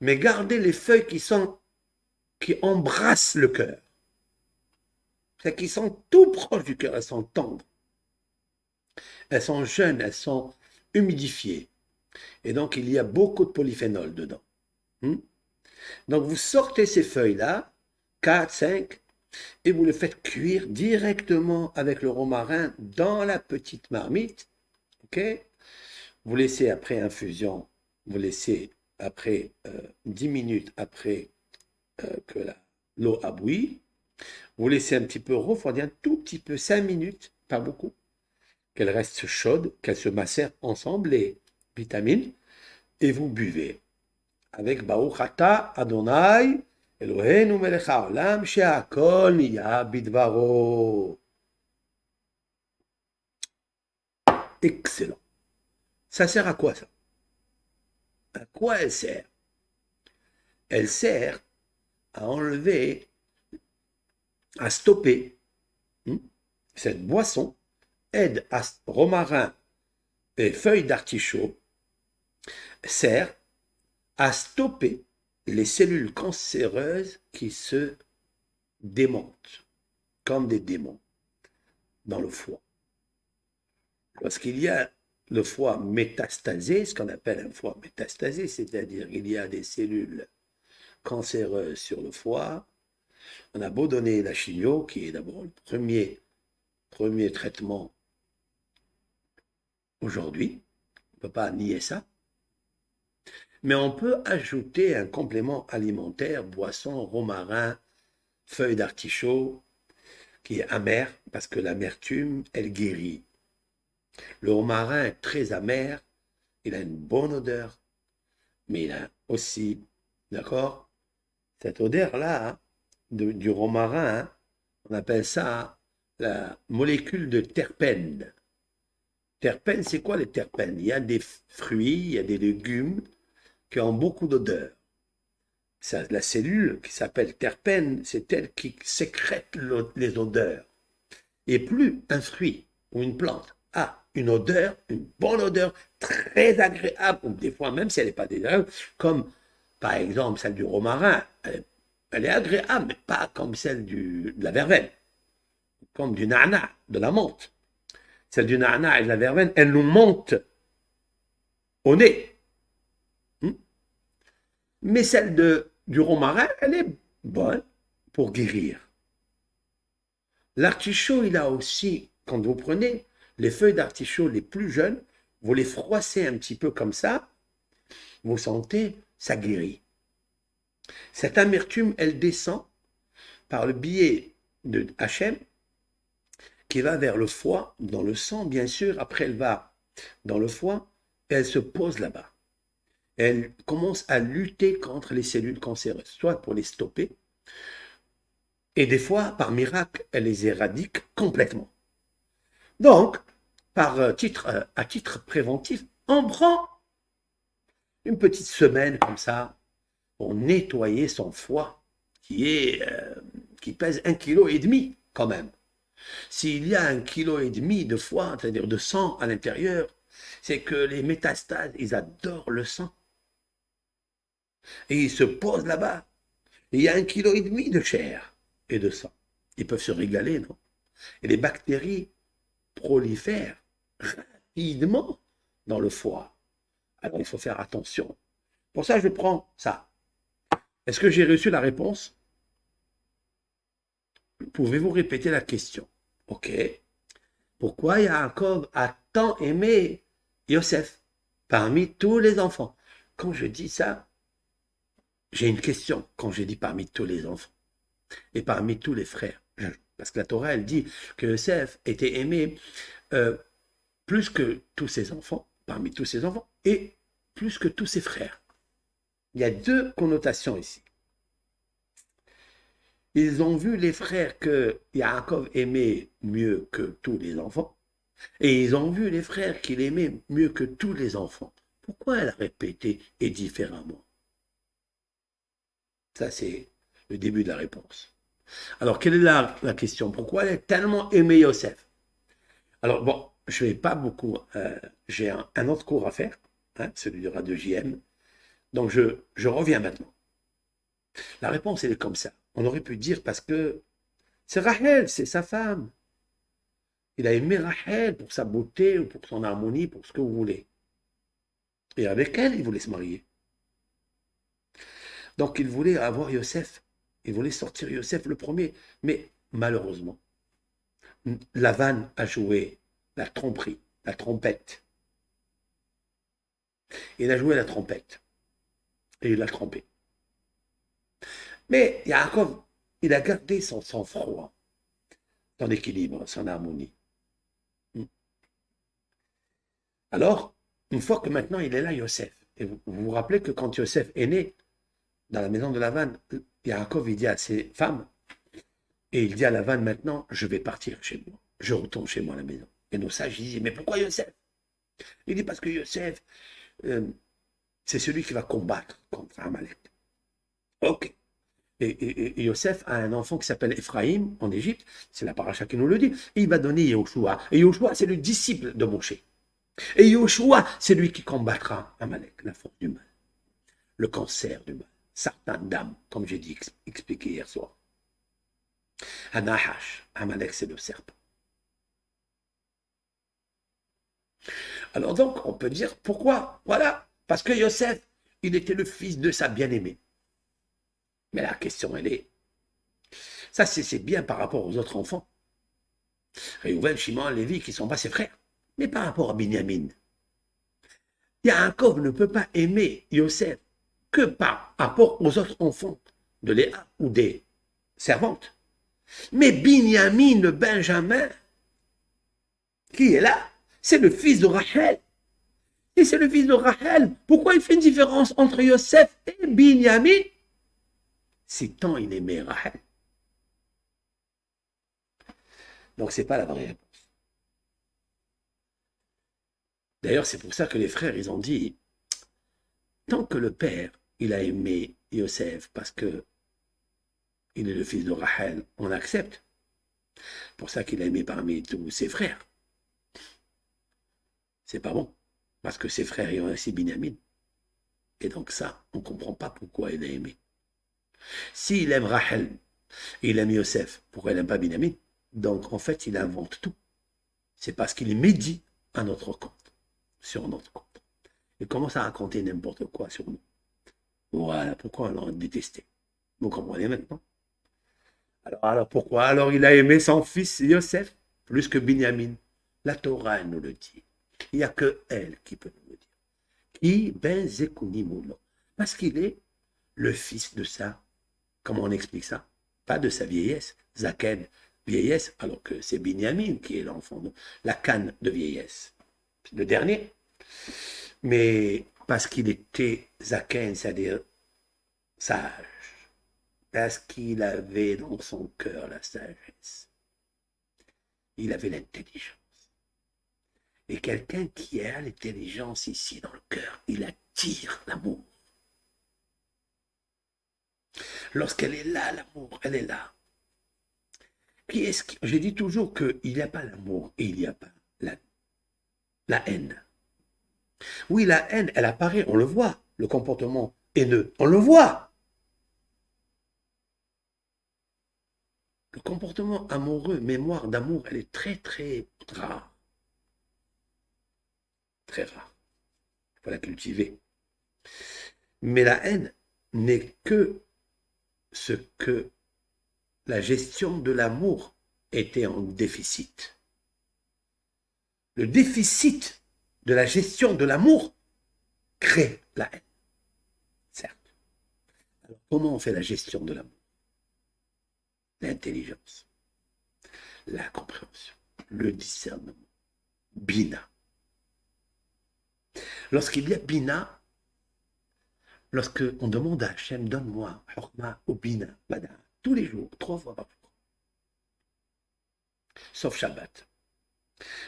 Mais gardez les feuilles qui embrassent le cœur. C'est qui sont tout proches du cœur, elles sont tendres. Elles sont jeunes, elles sont humidifiées. Et donc, il y a beaucoup de polyphénol dedans. Donc, vous sortez ces feuilles-là, 4, 5, et vous les faites cuire directement avec le romarin dans la petite marmite. Ok? Vous laissez après infusion, vous laissez après 10 minutes après que l'eau a bouilli. Vous laissez un petit peu refroidir, un tout petit peu, 5 minutes, pas beaucoup, qu'elle reste chaude, qu'elle se macère ensemble, les vitamines, et vous buvez. Avec Baruch Ata Adonai, Eloheinu melech haolam, she'akol niya bidvaro. Excellent. Ça sert à quoi ça? À quoi elle sert? Elle sert à enlever, à stopper. Cette boisson aide à romarin et feuilles d'artichaut, sert à stopper les cellules cancéreuses qui se démontent comme des démons dans le foie. Lorsqu'il y a le foie métastasé, ce qu'on appelle un foie métastasé, c'est-à-dire qu'il y a des cellules cancéreuses sur le foie, on a beau donner la chimio, qui est d'abord le premier traitement aujourd'hui, on ne peut pas nier ça, mais on peut ajouter un complément alimentaire, boisson, romarin, feuilles d'artichaut, qui est amer, parce que l'amertume, elle guérit. Le romarin est très amer, il a une bonne odeur, mais il a aussi, d'accord, cette odeur-là, hein, du romarin, hein, on appelle ça la molécule de terpène. Terpène, c'est quoi les terpènes? Il y a des fruits, il y a des légumes qui ont beaucoup d'odeur. La cellule qui s'appelle terpène, c'est elle qui sécrète les odeurs. Et plus un fruit ou une plante a une odeur, une bonne odeur, très agréable, ou des fois même si elle n'est pas désagréable, comme par exemple celle du romarin, elle est agréable, mais pas comme celle de la verveine, comme du na'na, de la menthe. Celle du na'na et de la verveine, elle nous monte au nez. Mais celle du romarin, elle est bonne pour guérir. L'artichaut, il a aussi, quand vous prenez les feuilles d'artichaut les plus jeunes, vous les froissez un petit peu comme ça, vous sentez, ça guérit. Cette amertume, elle descend par le biais de Hachem, qui va vers le foie, dans le sang, bien sûr. Après, elle va dans le foie et elle se pose là-bas. Elle commence à lutter contre les cellules cancéreuses, soit pour les stopper, et des fois, par miracle, elle les éradique complètement. Donc, à titre préventif, on prend une petite semaine comme ça pour nettoyer son foie qui pèse 1,5 kg quand même. S'il y a 1,5 kg de foie, c'est-à-dire de sang à l'intérieur, c'est que les métastases, ils adorent le sang. Et ils se posent là-bas. Et il y a 1,5 kg de chair et de sang. Ils peuvent se régaler, non? Et les bactéries prolifèrent rapidement dans le foie. Alors il faut faire attention. Pour ça, je prends ça. Est-ce que j'ai reçu la réponse? Pouvez-vous répéter la question? Ok. Pourquoi Yaakov a tant aimé Yosef parmi tous les enfants? Quand je dis ça, j'ai une question. Quand je dis parmi tous les enfants et parmi tous les frères, parce que la Torah, elle dit que Yosef était aimé plus que tous ses enfants, parmi tous ses enfants, et plus que tous ses frères. Il y a deux connotations ici. Ils ont vu les frères que Yaakov aimait mieux que tous les enfants, et ils ont vu les frères qu'il aimait mieux que tous les enfants. Pourquoi elle a répété et différemment? Ça, c'est le début de la réponse. Alors, quelle est la question? Pourquoi elle a tellement aimé Yosef? Alors, bon, je ne vais pas beaucoup. J'ai un autre cours à faire, hein, celui du Radio JM. Donc, je reviens maintenant. La réponse, elle est comme ça. On aurait pu dire parce que c'est Rachel, c'est sa femme. Il a aimé Rachel pour sa beauté ou pour son harmonie, pour ce que vous voulez. Et avec elle, il voulait se marier. Donc, il voulait avoir Yosef. Il voulait sortir Yosef le premier. Mais malheureusement, Lavan a joué la tromperie, la trompette. Il a joué la trompette. Et il l'a trompé. Mais Yaakov, il a gardé son sang-froid, son équilibre, son harmonie. Alors, une fois que maintenant il est là, Yosef, et vous vous rappelez que quand Yosef est né, dans la maison de Lavan, Yaakov, il dit à ses femmes, et il dit à Lavan maintenant, je vais partir chez moi, je retourne chez moi à la maison. Et nos sages, ils disent, mais pourquoi Yosef? Il dit, parce que Yosef, c'est celui qui va combattre contre Amalek. Ok. Et Yosef a un enfant qui s'appelle Ephraïm en Égypte, c'est la paracha qui nous le dit, et il va donner Yehoshua. Et Yehoshua, c'est le disciple de Moshe. Et Yehoshua, c'est lui qui combattra Amalek, la force du mal, le cancer du mal, Sartan d'âme, comme j'ai dit, expliqué hier soir. Anahash, Amalek, c'est le serpent. Alors donc, on peut dire pourquoi? Voilà, parce que Yosef, il était le fils de sa bien-aimée. Mais la question, elle est, ça c'est bien par rapport aux autres enfants. Réhouven, Shimon, Lévi, qui ne sont pas ses frères. Mais par rapport à Binyamin, Yaakov ne peut pas aimer Yosef que par rapport aux autres enfants de Léa ou des servantes. Mais Binyamin, Benjamin, qui est là, c'est le fils de Rachel. Et c'est le fils de Rachel. Pourquoi il fait une différence entre Yosef et Binyamin? Si tant il aimait Rachel. Donc c'est pas la vraie réponse. D'ailleurs, c'est pour ça que les frères, ils ont dit, tant que le père, il a aimé Yosef parce que il est le fils de Rachel, on accepte. Pour ça qu'il a aimé parmi tous ses frères. C'est pas bon. Parce que ses frères, ils ont aussi Binyamin. Et donc ça, on ne comprend pas pourquoi il a aimé. S'il aime Rachel, il aime Yosef, pourquoi il n'aime pas Binyamin? Donc en fait, il invente tout. C'est parce qu'il est médit à notre compte, sur notre compte. Il commence à raconter n'importe quoi sur nous. Voilà pourquoi on l'a détesté. Vous comprenez maintenant? Alors pourquoi? Alors il a aimé son fils Yosef plus que Binyamin. La Torah, elle nous le dit. Il n'y a que elle qui peut nous le dire. Qui ben zekunimoulo. Parce qu'il est le fils de ça. Comment on explique ça? Pas de sa vieillesse. Zaken, vieillesse, alors que c'est Binyamin qui est l'enfant, la canne de vieillesse. Le dernier. Mais parce qu'il était Zaken, c'est-à-dire sage. Parce qu'il avait dans son cœur la sagesse. Il avait l'intelligence. Et quelqu'un qui a l'intelligence ici dans le cœur, il attire l'amour. Lorsqu'elle est là, l'amour, elle est là. Qui est-ce qui... Je dis toujours qu'il n'y a pas l'amour et il n'y a pas la haine. Oui, la haine, elle apparaît, on le voit, le comportement haineux, on le voit. Le comportement amoureux, mémoire d'amour, elle est très, très rare. Très rare. Il faut la cultiver. Mais la haine n'est que ce que la gestion de l'amour était en déficit. Le déficit de la gestion de l'amour crée la haine. Certes. Alors, comment on fait la gestion de l'amour? L'intelligence, la compréhension, le discernement. Bina. Lorsqu'il y a Bina, Lorsque on demande à Hachem, donne-moi Hokma ou Bina, Bada, tous les jours, 3 fois par jour, sauf Shabbat.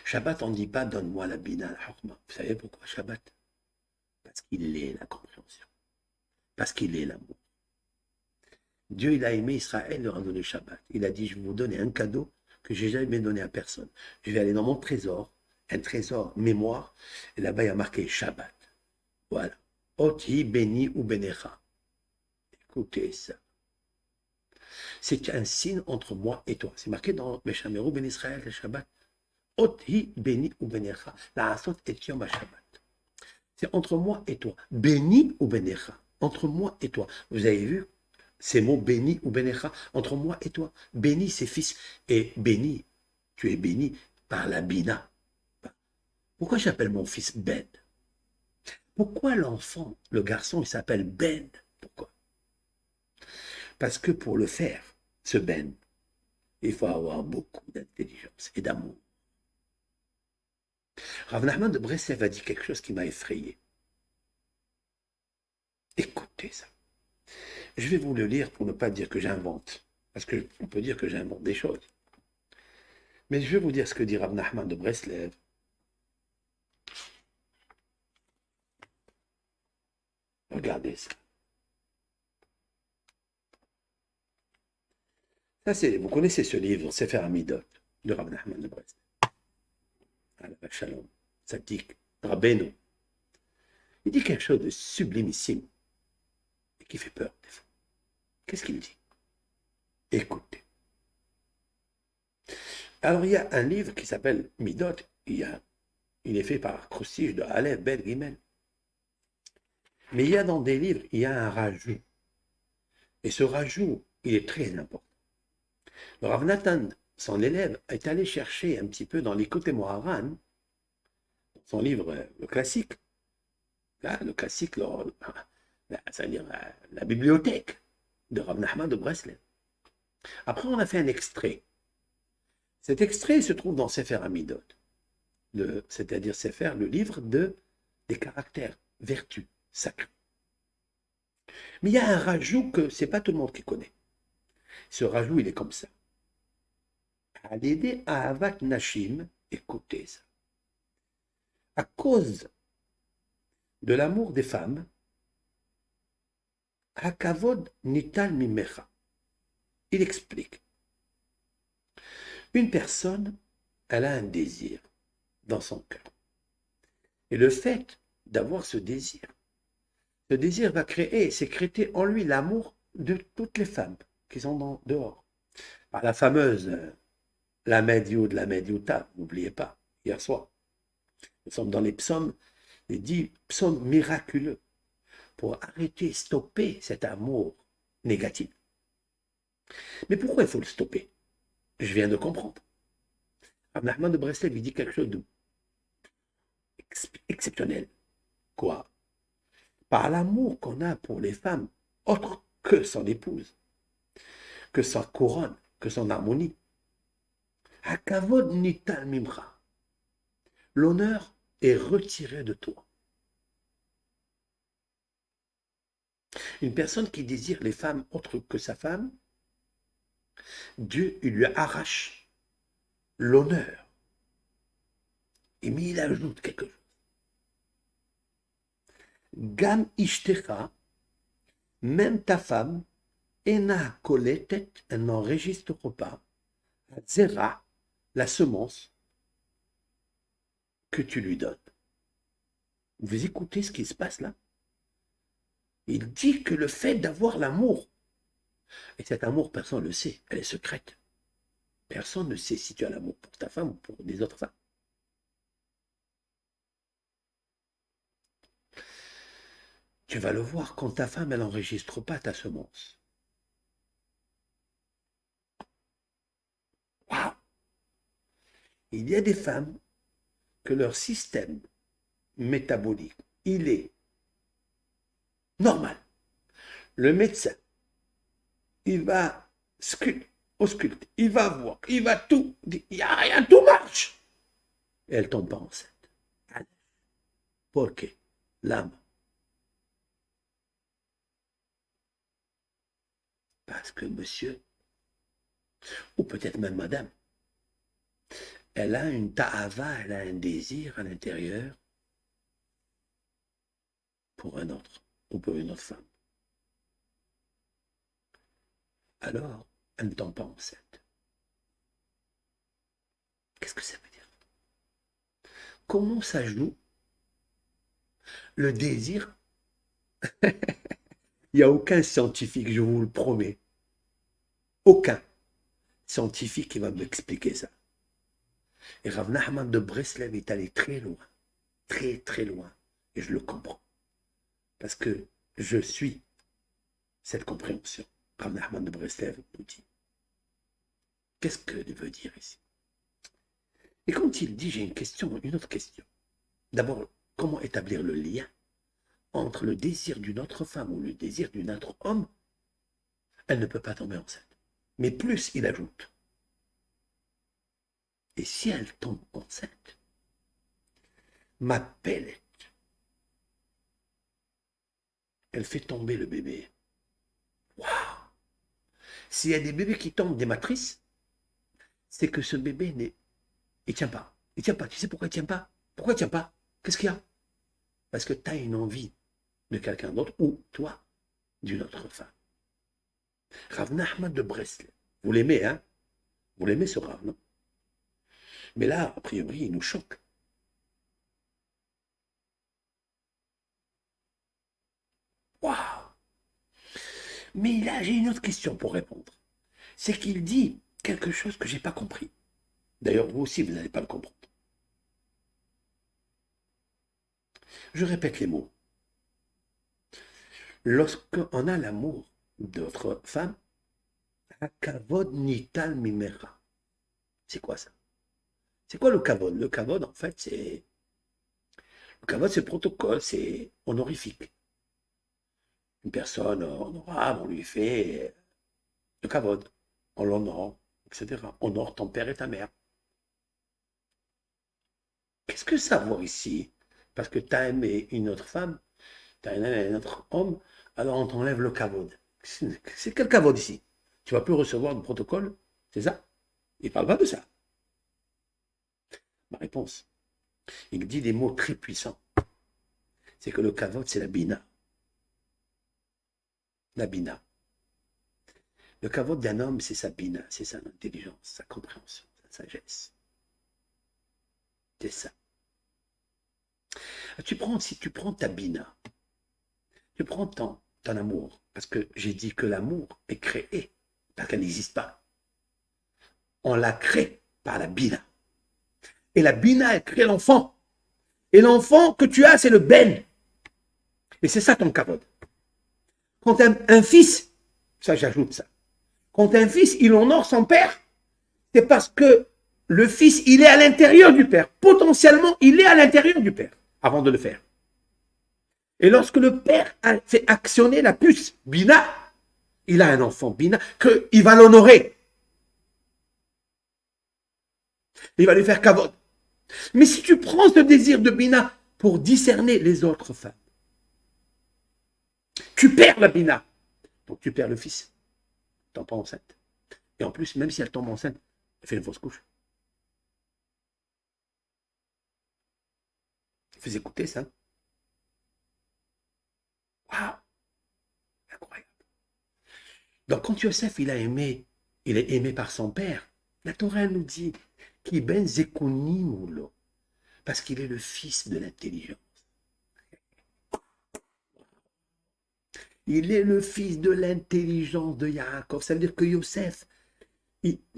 Shabbat, on ne dit pas donne-moi la Bina, la Hokma. Vous savez pourquoi Shabbat? Parce qu'il est la compréhension, parce qu'il est l'amour. Dieu, il a aimé Israël, il leur a donné Shabbat. Il a dit, je vais vous donner un cadeau que j'ai jamais donné à personne. Je vais aller dans mon trésor, un trésor mémoire, et là-bas, il y a marqué Shabbat. Voilà. Oti béni ou benecha. Écoutez ça. C'est un signe entre moi et toi. C'est marqué dans Meshameru ben Israël, le Shabbat. Oti béni ou benecha. La asot et yom Shabbat. C'est entre moi et toi. Béni ou benecha. Entre moi et toi. Vous avez vu ces mots béni ou benecha entre moi et toi. Béni, c'est fils. Et béni, tu es béni par la bina. Pourquoi j'appelle mon fils Ben? Pourquoi l'enfant, le garçon, il s'appelle Ben? Pourquoi? Parce que pour le faire, ce Ben, il faut avoir beaucoup d'intelligence et d'amour. Rav Nachman de Breslev a dit quelque chose qui m'a effrayé. Écoutez ça. Je vais vous le lire pour ne pas dire que j'invente, parce qu'on peut dire que j'invente des choses. Mais je vais vous dire ce que dit Rav Nachman de Breslev. Regardez ça. Vous connaissez ce livre, Sefer Hamidot, de Rav Nachman de Breslev. Alav Shalom, Tzadik, Rabbeinu. Il dit quelque chose de sublimissime et qui fait peur des fois. Qu'est-ce qu'il dit? Écoutez. Alors, il y a un livre qui s'appelle Midot. Il est fait par croustige de Aleph, Bet, Gimel. Mais il y a dans des livres, il y a un rajout. Et ce rajout, il est très important. Le Rav Nathan, son élève, est allé chercher un petit peu dans l'Ikotei Moharan, son livre, le classique. Là, le classique, c'est-à-dire la bibliothèque de Rav Nachman de Breslev. Après, on a fait un extrait. Cet extrait se trouve dans Sefer Hamidot, c'est-à-dire Sefer, le livre des caractères, vertus sacrées. Mais il y a un rajout que ce n'est pas tout le monde qui connaît. Ce rajout, il est comme ça. À l'aider à Avat Nashim, écoutez ça. À cause de l'amour des femmes, Hakavod Nital Mimecha. Il explique. Une personne, elle a un désir dans son cœur. Et le fait d'avoir ce désir va créer et sécréter en lui l'amour de toutes les femmes qui sont dehors. Par la fameuse la Mediud, la Mediuta, n'oubliez pas, hier soir. Nous sommes dans les psaumes, les 10 psaumes miraculeux pour arrêter, stopper cet amour négatif. Mais pourquoi il faut le stopper? Je viens de comprendre. Rav Nachman de Breslev, il dit quelque chose d'exceptionnel. Quoi? Par l'amour qu'on a pour les femmes, autre que son épouse, que sa couronne, que son harmonie. Hakavod nital mimcha. L'honneur est retiré de toi. Une personne qui désire les femmes autres que sa femme, Dieu, il lui arrache l'honneur. Et mais il ajoute quelque chose. Gam ishtecha, même ta femme, ena koletet, elle n'enregistre pas, zera, la semence que tu lui donnes. Vous écoutez ce qui se passe là? Il dit que le fait d'avoir l'amour, et cet amour, personne ne le sait, elle est secrète. Personne ne sait si tu as l'amour pour ta femme ou pour des autres femmes. Tu vas le voir quand ta femme, elle n'enregistre pas ta semence. Waouh! Il y a des femmes que leur système métabolique, il est normal. Le médecin, il va ausculte, il va voir, il va tout, il n'y a rien, tout marche. Et elle tombe pas enceinte. Pourquoi? L'âme. parce que monsieur, ou peut-être même madame, elle a une ta'ava, elle a un désir à l'intérieur pour un autre, ou pour une autre femme. Alors, elle ne tombe pas enceinte. Qu'est-ce que ça veut dire? Comment ça joue le désir? Il n'y a aucun scientifique, je vous le promets, aucun scientifique qui va m'expliquer ça. Et Rav Nachman de Breslev est allé très loin, très très loin, et je le comprends, parce que je suis cette compréhension. Rav Nachman de Breslev nous dit, qu'est-ce qu'il veut dire ici? Et quand il dit, j'ai une autre question. D'abord, comment établir le lien entre le désir d'une autre femme ou le désir d'un autre homme? Elle ne peut pas tomber enceinte. Mais plus, il ajoute, et si elle tombe enceinte, ma pellette, elle fait tomber le bébé. Waouh! S'il y a des bébés qui tombent des matrices, c'est que ce bébé il tient pas. Il tient pas. Tu sais pourquoi il tient pas? Pourquoi il tient pas? Qu'est-ce qu'il y a? Parce que tu as une envie de quelqu'un d'autre, ou toi, d'une autre femme. Rav Nachman de Breslev. Vous l'aimez, hein? Vous l'aimez ce Rav, non? Mais là, a priori, il nous choque. Waouh! Mais là, j'ai une autre question pour répondre. C'est qu'il dit quelque chose que je n'ai pas compris. D'ailleurs, vous aussi, vous n'allez pas le comprendre. Je répète les mots. Lorsqu'on a l'amour d'autre femme, kavod nital mimera. C'est quoi ça? C'est quoi le kavod? Le kavod, en fait, c'est... Le kavod, c'est le protocole, c'est honorifique. Une personne honorable, on lui fait le kavod, on l'honore, etc. Honore ton père et ta mère. Qu'est-ce que ça vaut ici? Parce que tu as aimé une autre femme, tu as aimé un autre homme, alors on t'enlève le kavod. C'est quel kavod ici? Tu vas plus recevoir de protocole, c'est ça? Il ne parle pas de ça. Ma réponse, il dit des mots très puissants. C'est que le kavod, c'est la bina. La bina. Le kavod d'un homme, c'est sa bina, c'est sa intelligence, sa compréhension, sa sagesse. C'est ça. Si tu prends ta bina, tu prends ton amour, parce que j'ai dit que l'amour est créé, parce qu'elle n'existe pas. On la crée par la bina. Et la bina, elle crée l'enfant. Et l'enfant que tu as, c'est le ben. Et c'est ça ton kavod. Quand un fils, ça j'ajoute ça, quand un fils, il honore son père, c'est parce que le fils, il est à l'intérieur du père. Potentiellement, il est à l'intérieur du père, avant de le faire. Et lorsque le père a fait actionner la puce, Bina, il a un enfant, Bina, qu'il va l'honorer. Il va lui faire kavod. Mais si tu prends ce désir de Bina pour discerner les autres femmes, tu perds la Bina. Donc tu perds le fils. Tu tombes pas enceinte. Et en plus, même si elle tombe enceinte, elle fait une fausse couche. Il faut écouter ça. Waouh! Incroyable. Donc quand Yosef, il est aimé par son père, la Torah nous dit qu'il ben zekunimulo, parce qu'il est le fils de l'intelligence. Il est le fils de l'intelligence de Yaakov. Ça veut dire que Yosef,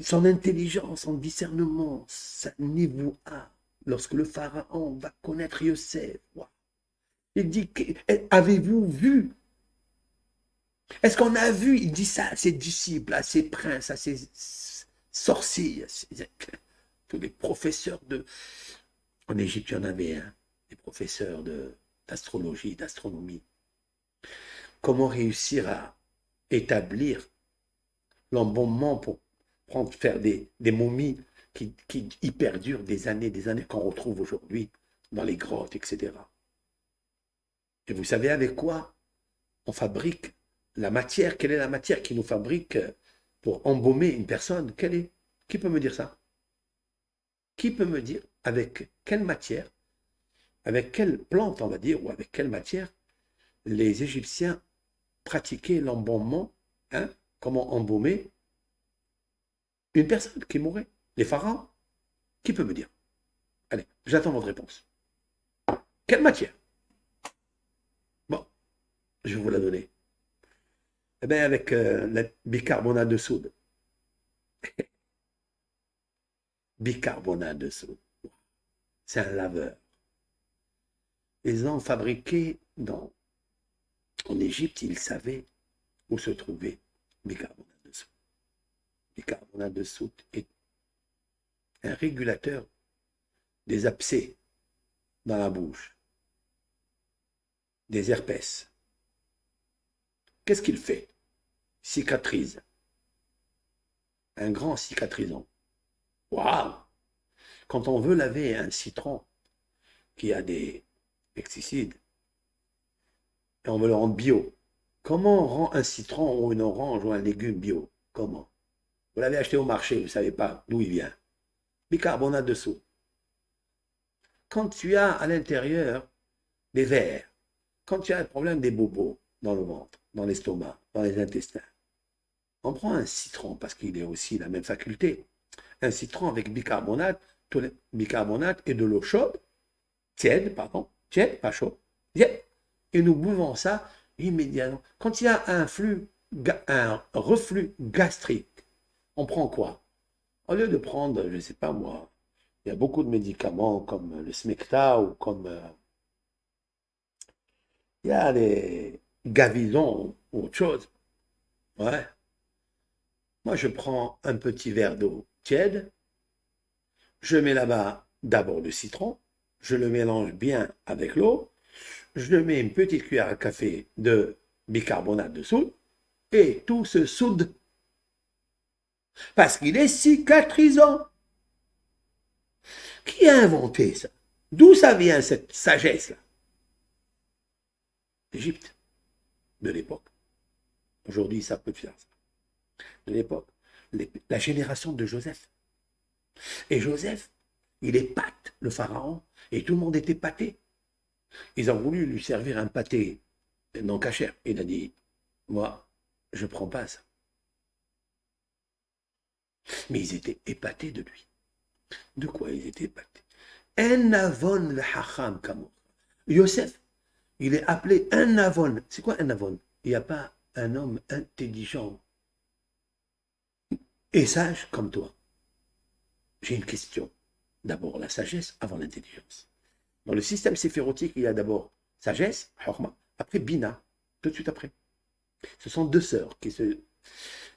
son intelligence, son discernement, sa niveau A, lorsque le pharaon va connaître Yosef, wow. Il dit, avez-vous vu? Est-ce qu'on a vu? Il dit ça à ses disciples, à ses princes, à ses sorciers, tous les professeurs de... En Égypte, il y en avait un, des professeurs d'astrologie, d'astronomie. Comment réussir à établir l'embaumement pour faire des momies qui y perdurent des années, qu'on retrouve aujourd'hui dans les grottes, etc. Et vous savez avec quoi on fabrique La matière, quelle est la matière qui nous fabrique pour embaumer une personne? Quelle est? Qui peut me dire ça? Qui peut me dire avec quelle matière, avec quelle plante, on va dire, ou avec quelle matière les Égyptiens pratiquaient l'embaumement, hein? Comment embaumer une personne qui mourrait? Les pharaons? Qui peut me dire? Allez, j'attends votre réponse. Quelle matière? Bon, je vais vous la donner. Eh bien, avec le bicarbonate de soude. Bicarbonate de soude. C'est un laveur. Ils ont fabriqué en Égypte, ils savaient où se trouvait bicarbonate de soude. Bicarbonate de soude est un régulateur des abcès dans la bouche, des herpès. Qu'est-ce qu'il fait? Cicatrise. Un grand cicatrisant. Waouh! Quand on veut laver un citron qui a des pesticides et on veut le rendre bio, comment on rend un citron ou une orange ou un légume bio? Comment? Vous l'avez acheté au marché, vous ne savez pas d'où il vient. Bicarbonate de soude. Quand tu as à l'intérieur des vers, quand tu as le problème des bobos dans le ventre, dans l'estomac, dans les intestins, on prend un citron parce qu'il a aussi la même faculté. Un citron avec bicarbonate et de l'eau chaude, tiède, pardon, tiède, pas chaud, tiède, et nous buvons ça immédiatement. Quand il y a un reflux gastrique, on prend quoi? Au lieu de prendre, je ne sais pas moi, il y a beaucoup de médicaments comme le Smecta ou comme il y a les Gavison ou autre chose. Ouais. Moi, je prends un petit verre d'eau tiède, je mets là-bas d'abord le citron, je le mélange bien avec l'eau, je mets une petite cuillère à café de bicarbonate de soude et tout se soude parce qu'il est cicatrisant. Qui a inventé ça? D'où ça vient cette sagesse-là? L'Égypte de l'époque. Aujourd'hui, ça peut faire ça. De l'époque. La génération de Joseph. Et Joseph, il épate le pharaon et tout le monde est épaté. Ils ont voulu lui servir un pâté non cachère. Il a dit, moi, je ne prends pas ça. Mais ils étaient épatés de lui. De quoi ils étaient épatés? Un avon le hacham kamour. Yosef, il est appelé un avon. C'est quoi un avon? Il n'y a pas un homme intelligent et sage comme toi. J'ai une question. D'abord la sagesse avant l'intelligence. Dans le système séphérotique, il y a d'abord sagesse, hurma, après bina, tout de suite après. Ce sont deux sœurs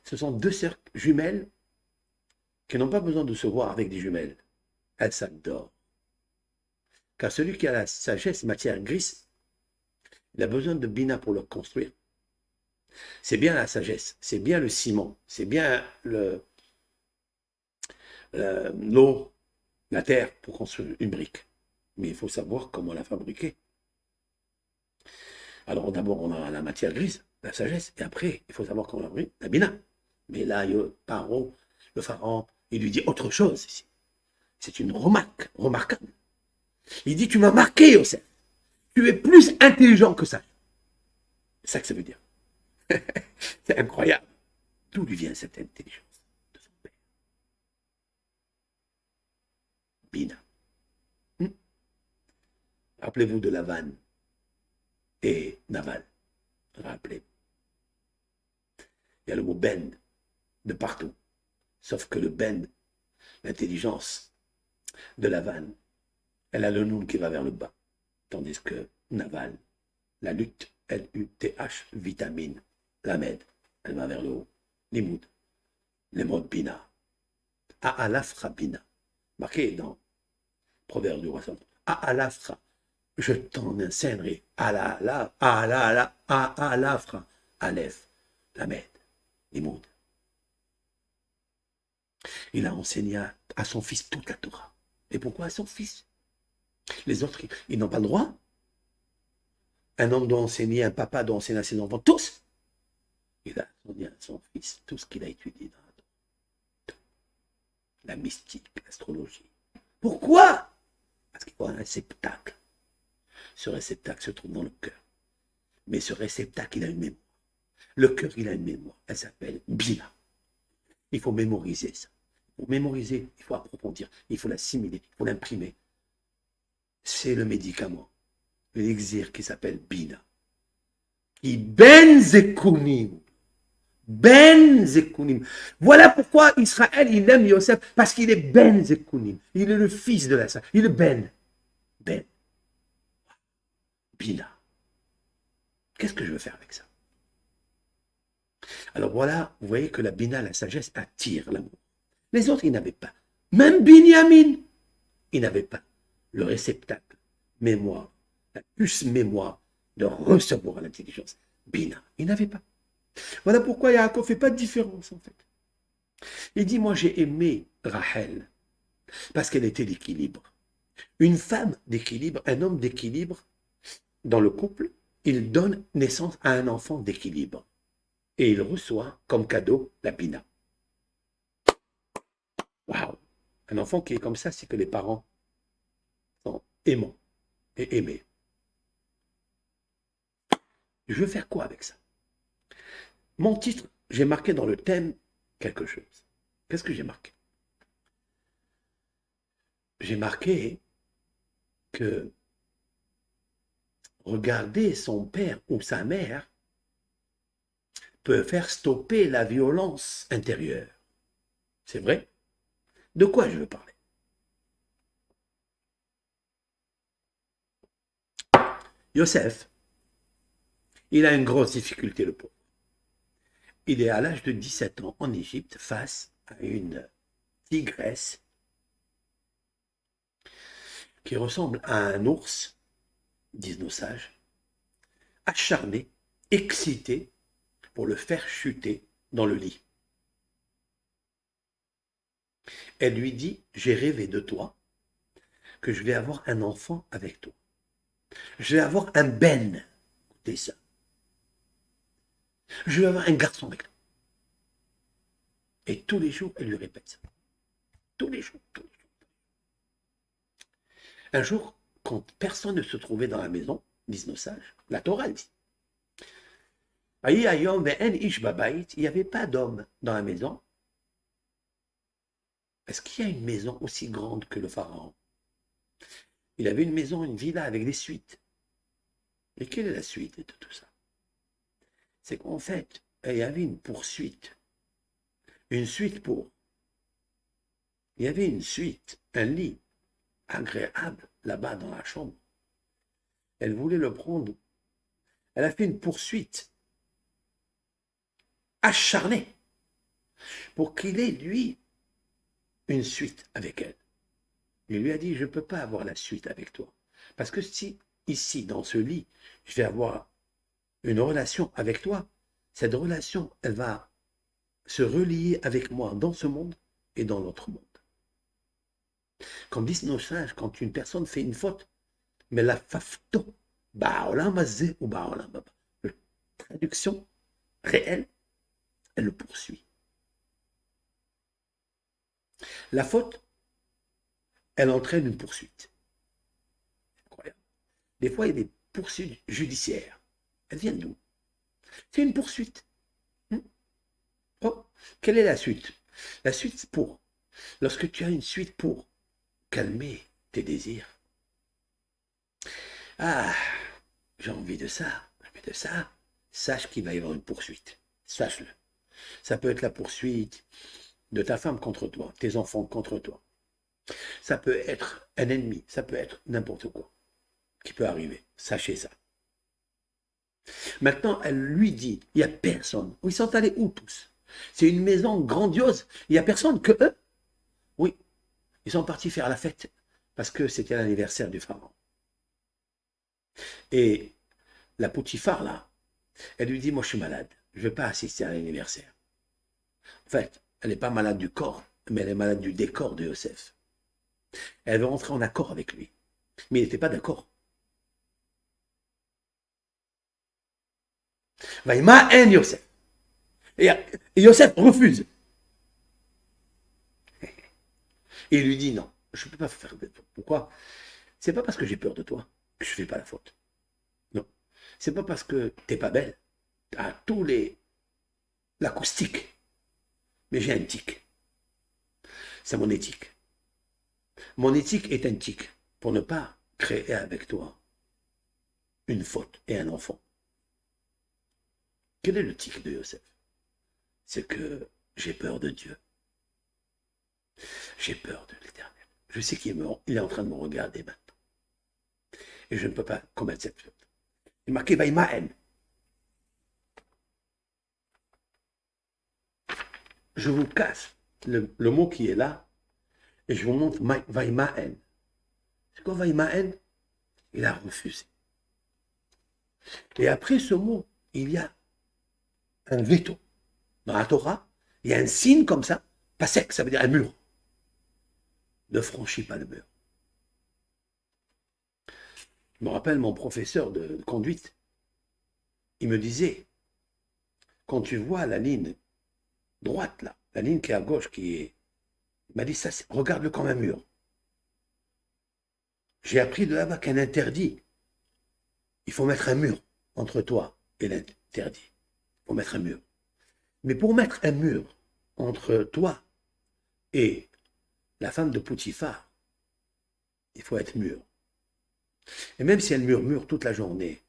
ce sont deux sœurs jumelles qui n'ont pas besoin de se voir avec des jumelles. Elles s'adorent. Car celui qui a la sagesse matière grise, il a besoin de bina pour le construire. C'est bien la sagesse, c'est bien le ciment, c'est bien l'eau, la terre pour construire une brique. Mais il faut savoir comment la fabriquer. Alors d'abord, on a la matière grise, la sagesse, et après, il faut savoir comment la fabriquer, la bina. Mais là, le pharaon, il lui dit autre chose ici. C'est une remarque remarquable. Il dit, tu m'as marqué, Yosef. Tu es plus intelligent que ça. C'est ça que ça veut dire. C'est incroyable. D'où lui vient cette intelligence de son père? Bina. Rappelez-vous de Lavan et Naval. Rappelez. Il y a le mot ben de partout. Sauf que le ben, l'intelligence de Lavan, elle a le noun qui va vers le bas. Tandis que Naval, la lutte, L-U-T-H, vitamine, la med, elle va vers le haut. Limoud, les mots bina. A'alafra bina. Marqué dans Proverbe du roi Salomon. A'alafra. Je t'en enseignerai. A'alafra. Aleph, la med, limoud. Il a enseigné à son fils toute la Torah. Et pourquoi à son fils? Les autres, ils n'ont pas le droit. Un homme doit enseigner, un papa doit enseigner à ses enfants, tous. Il a donné à son fils tout ce qu'il a étudié dans la mystique, l'astrologie. Pourquoi? Parce qu'il faut un réceptacle. Ce réceptacle se trouve dans le cœur. Mais ce réceptacle, il a une mémoire. Le cœur, il a une mémoire. Elle s'appelle Bina. Il faut mémoriser ça. Pour mémoriser, il faut approfondir, il faut l'assimiler, il faut l'imprimer. C'est le médicament, l'élixir qui s'appelle Bina. Qui benzekunim. Benzekunim. Voilà pourquoi Israël, il aime Yosef, parce qu'il est benzekunim. Il est le fils de la sainte. Il est Ben. Bina. Qu'est-ce que je veux faire avec ça? Alors voilà, vous voyez que la Bina, la sagesse, attire l'amour. Les autres, ils n'avaient pas. Même Binyamin, il n'avait pas le réceptacle, mémoire, la puce mémoire de recevoir l'intelligence. Bina, il n'avait pas. Voilà pourquoi Yaakov ne fait pas de différence, en fait. Il dit, moi, j'ai aimé Rachel, parce qu'elle était d'équilibre. Une femme d'équilibre, un homme d'équilibre, dans le couple, il donne naissance à un enfant d'équilibre. Et il reçoit comme cadeau la Bina. Waouh! Un enfant qui est comme ça, c'est que les parents sont aimants et aimés. Je veux faire quoi avec ça? Mon titre, j'ai marqué dans le thème quelque chose. Qu'est-ce que j'ai marqué? J'ai marqué que regarder son père ou sa mère peut faire stopper la violence intérieure. C'est vrai? De quoi je veux parler? Yosef, il a une grosse difficulté, le pauvre. Il est à l'âge de 17 ans en Égypte face à une tigresse qui ressemble à un ours, disent nos sages, acharné, excité pour le faire chuter dans le lit. Elle lui dit, j'ai rêvé de toi, que je vais avoir un enfant avec toi. Je vais avoir un Ben. Écoutez ça. Je vais avoir un garçon avec toi. Et tous les jours, elle lui répète ça. Tous les jours, tous les jours. Un jour, quand personne ne se trouvait dans la maison, disent nos sages, la Torah dit, il n'y avait pas d'homme dans la maison. Est-ce qu'il y a une maison aussi grande que le pharaon? Il avait une maison, une villa avec des suites. Et quelle est la suite de tout ça? C'est qu'en fait, il y avait une poursuite. Une suite pour. Il y avait une suite, un lit agréable là-bas dans la chambre. Elle voulait le prendre. Elle a fait une poursuite acharnée pour qu'il ait, lui, une suite avec elle. Il lui a dit, je ne peux pas avoir la suite avec toi. Parce que si, ici, dans ce lit, je vais avoir une relation avec toi, cette relation, elle va se relier avec moi dans ce monde et dans l'autre monde. Comme disent nos sages, quand une personne fait une faute, mais la fafto, ba'olam hazeh ou ba'olam haba. La traduction réelle, elle le poursuit. La faute, elle entraîne une poursuite. Incroyable. Des fois, il y a des poursuites judiciaires. Elles viennent d'où? C'est une poursuite. Oh, quelle est la suite? La suite, c'est pour. Lorsque tu as une suite pour calmer tes désirs. Ah, j'ai envie de ça, sache qu'il va y avoir une poursuite. Sache-le. Ça peut être la poursuite de ta femme contre toi, tes enfants contre toi. Ça peut être un ennemi, ça peut être n'importe quoi qui peut arriver. Sachez ça. Maintenant, elle lui dit, il n'y a personne. Ils sont allés où tous? C'est une maison grandiose. Il n'y a personne que eux. Oui, ils sont partis faire la fête parce que c'était l'anniversaire du pharaon. Et la Potiphar, là, elle lui dit, moi je suis malade, je ne vais pas assister à l'anniversaire. En fait, elle n'est pas malade du corps, mais elle est malade du décor de Yosef. Elle veut rentrer en accord avec lui. Mais il n'était pas d'accord. Vaïma en Yosef. Et, et Yosef refuse. Et il lui dit non, je ne peux pas faire de toi. Pourquoi? C'est pas parce que j'ai peur de toi que je ne fais pas la faute. Non. C'est pas parce que tu n'es pas belle. Tu as tous les l'acoustique. Mais j'ai un tic. C'est mon éthique. Mon éthique est un tic pour ne pas créer avec toi une faute et un enfant. Quel est le tic de Yosef? C'est que j'ai peur de Dieu. J'ai peur de l'Éternel. Je sais qu'il est mort. Il est en train de me regarder maintenant. Et je ne peux pas commettre cette faute. Il est marqué Vaïmaen. Je vous casse le mot qui est là et je vous montre Vaïmaen. C'est quoi Vaïmaen? Il a refusé. Et après ce mot, il y a un veto. Dans la Torah, il y a un signe comme ça, pas sec, ça veut dire un mur. Ne franchis pas le mur. Je me rappelle mon professeur de conduite, il me disait, quand tu vois la ligne droite là, la ligne qui est à gauche, il m'a dit ça, regarde-le comme un mur. J'ai appris de là-bas qu'un interdit, il faut mettre un mur entre toi et l'interdit. Il faut mettre un mur. Mais pour mettre un mur entre toi et la femme de Potiphar, il faut être mûr. Et même si elle murmure toute la journée,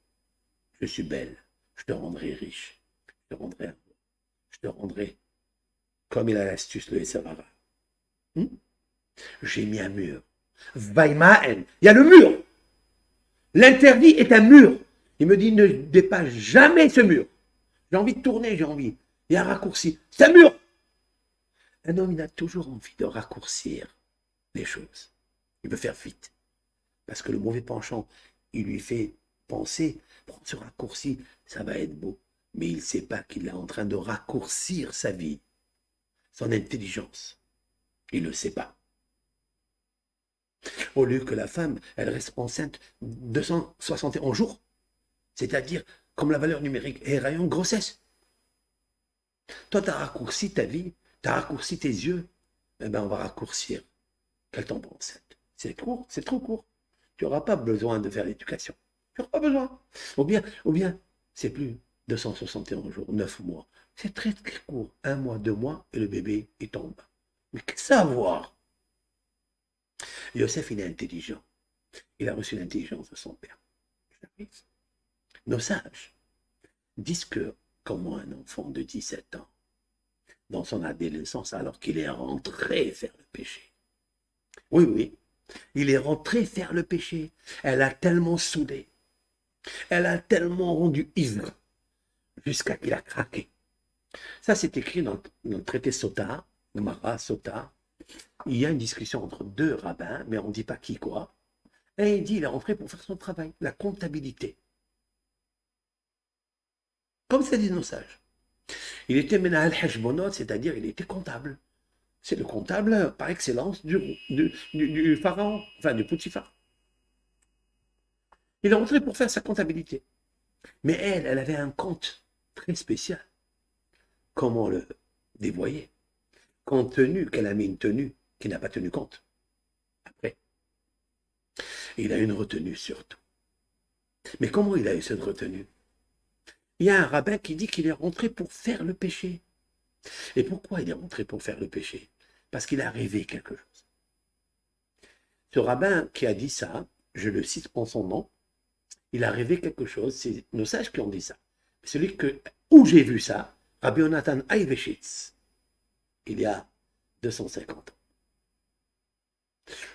je suis belle, je te rendrai riche, je te rendrai comme il a l'astuce, le Essavara. J'ai mis un mur. Vaimaen, il y a le mur. L'interdit est un mur. Il me dit, ne dépasse jamais ce mur. J'ai envie de tourner, j'ai envie. Il y a un raccourci. C'est un mur. Un homme, il a toujours envie de raccourcir les choses. Il veut faire vite. Parce que le mauvais penchant, il lui fait penser, prends ce raccourci, ça va être beau. Mais il ne sait pas qu'il est en train de raccourcir sa vie, son intelligence. Il ne le sait pas. Au lieu que la femme, elle reste enceinte 271 jours, c'est-à-dire comme la valeur numérique est rayon grossesse. Toi, tu as raccourci ta vie, tu as raccourci tes yeux, eh bien, on va raccourcir qu'elle tombe enceinte. C'est court, c'est trop court. Tu n'auras pas besoin de faire l'éducation. Tu n'auras pas besoin. Ou bien c'est plus 271 jours, 9 mois. C'est très très court. 1 mois, 2 mois, et le bébé, il tombe. Mais qu'est-ce que ça a à voir? Yosef, il est intelligent. Il a reçu l'intelligence de son père. Nos sages disent que comment un enfant de 17 ans, dans son adolescence, alors qu'il est rentré faire le péché. Oui, oui, il est rentré faire le péché. Elle a tellement soudé. Elle a tellement rendu ivre jusqu'à qu'il a craqué. Ça, c'est écrit dans le traité Sota, Gemara, Sota. Il y a une discussion entre deux rabbins, mais on ne dit pas qui quoi. Et il dit, il est rentré pour faire son travail, la comptabilité. Comme ça disent nos sages. Il était Menahel Heshbonot, c'est-à-dire il était comptable. C'est le comptable par excellence du pharaon, enfin du Potiphar. Il est rentré pour faire sa comptabilité. Mais elle avait un compte très spécial. Comment le dévoyer? Compte tenu qu'elle a mis une tenue qui n'a pas tenu compte. Après. Il a une retenue surtout. Mais comment il a eu cette retenue? Il y a un rabbin qui dit qu'il est rentré pour faire le péché. Et pourquoi il est rentré pour faire le péché? Parce qu'il a rêvé quelque chose. Ce rabbin qui a dit ça, je le cite en son nom, il a rêvé quelque chose, c'est nos sages qui ont dit ça. Celui où j'ai vu ça, Rabbi Yonatan Ayveshitz, il y a 250 ans.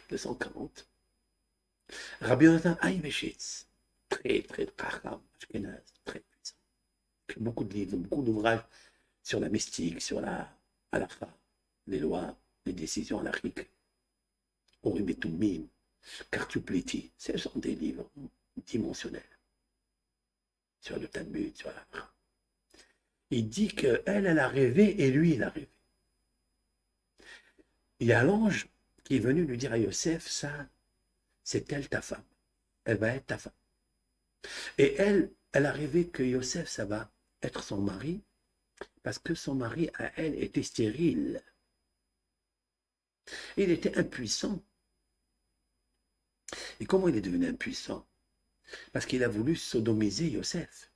240. Rabbi Yonatan Ayveshitz, très Chacham, Ashkenaz, très puissant. Beaucoup de livres, beaucoup d'ouvrages sur la mystique, sur la halakha, les lois, les décisions halachiques. Urim et Tumim, Kartupleti, ce sont des livres dimensionnels sur le Talmud, sur la. Il dit qu'elle, elle a rêvé et lui, il a rêvé. Il y a l'ange qui est venu lui dire à Yosef, ça, c'est elle ta femme. Elle va être ta femme. Et elle a rêvé que Yosef, ça va être son mari, Parce que son mari, à elle, était stérile. Il était impuissant. Et comment il est devenu impuissant? Parce qu'il a voulu sodomiser Yosef.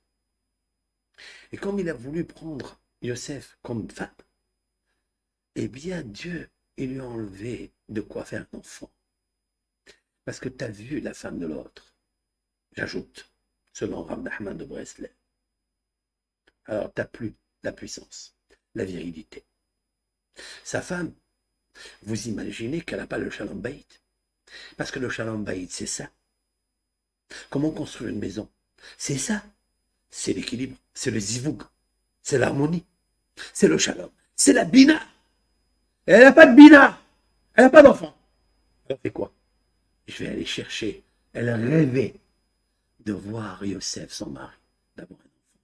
Et comme il a voulu prendre Yosef comme femme, eh bien Dieu, il lui a enlevé de quoi faire un enfant. Parce que tu as vu la femme de l'autre. J'ajoute, selon Rav Nachman de Breslev. Alors tu n'as plus la puissance, la virilité. Sa femme, vous imaginez qu'elle n'a pas le shalom bayit. Parce que le shalom bayit, c'est ça. Comment construire une maison? C'est ça. C'est l'équilibre, c'est le zivoug, c'est l'harmonie, c'est le shalom, c'est la bina. Et elle n'a pas de bina, elle n'a pas d'enfant. Elle fait quoi? Je vais aller chercher. Elle rêvait de voir Yosef, son mari, d'avoir un enfant.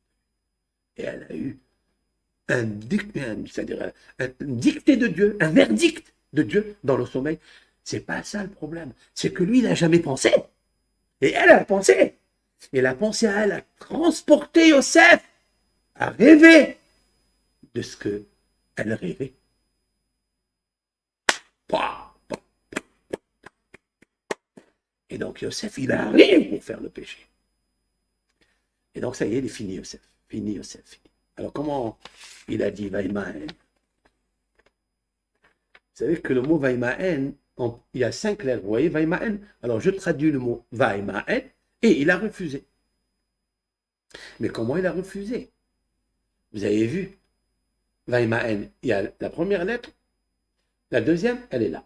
Et elle a eu c'est-à-dire une dictée de Dieu, un verdict de Dieu dans le sommeil. C'est pas ça le problème. C'est que lui, il n'a jamais pensé. Et elle a pensé. Et la pensée à elle a transporté Yosef à rêver de ce qu'elle rêvait. Et donc Yosef, il arrive pour faire le péché. Et donc ça y est, il est fini Yosef. Fini Yosef, fini. Alors comment il a dit Vaïmaen? Vous savez que le mot Vaïmaen, il y a 5 lettres. Vous voyez Vaïmaen? Alors je traduis le mot Vaïmaen et il a refusé. Mais comment il a refusé? Vous avez vu Vaïmaen, il y a la première lettre, la deuxième, elle est là.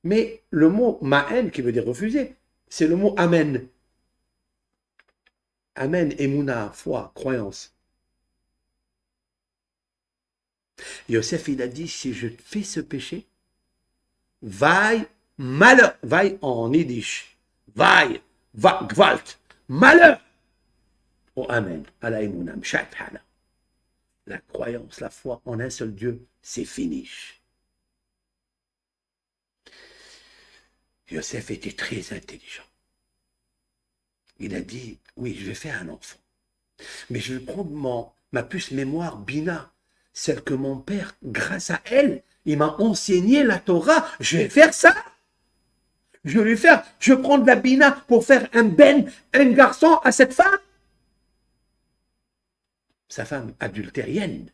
Mais le mot Maen, qui veut dire refuser, c'est le mot Amen. Amen, Emouna, foi, croyance. Yosef, il a dit, si je fais ce péché, vaille, malheur, vaille en yiddish, vaille, gvalt, malheur. Oh, Amen, ala Emouna, mshat hala. La croyance, la foi en un seul Dieu, c'est fini. Yosef était très intelligent. Il a dit, oui, je vais faire un enfant. Mais je vais prendre ma puce mémoire Bina, celle que mon père, grâce à elle, il m'a enseigné la Torah. Je vais faire ça. Je vais prendre la Bina pour faire un garçon à cette femme. Sa femme adultérienne.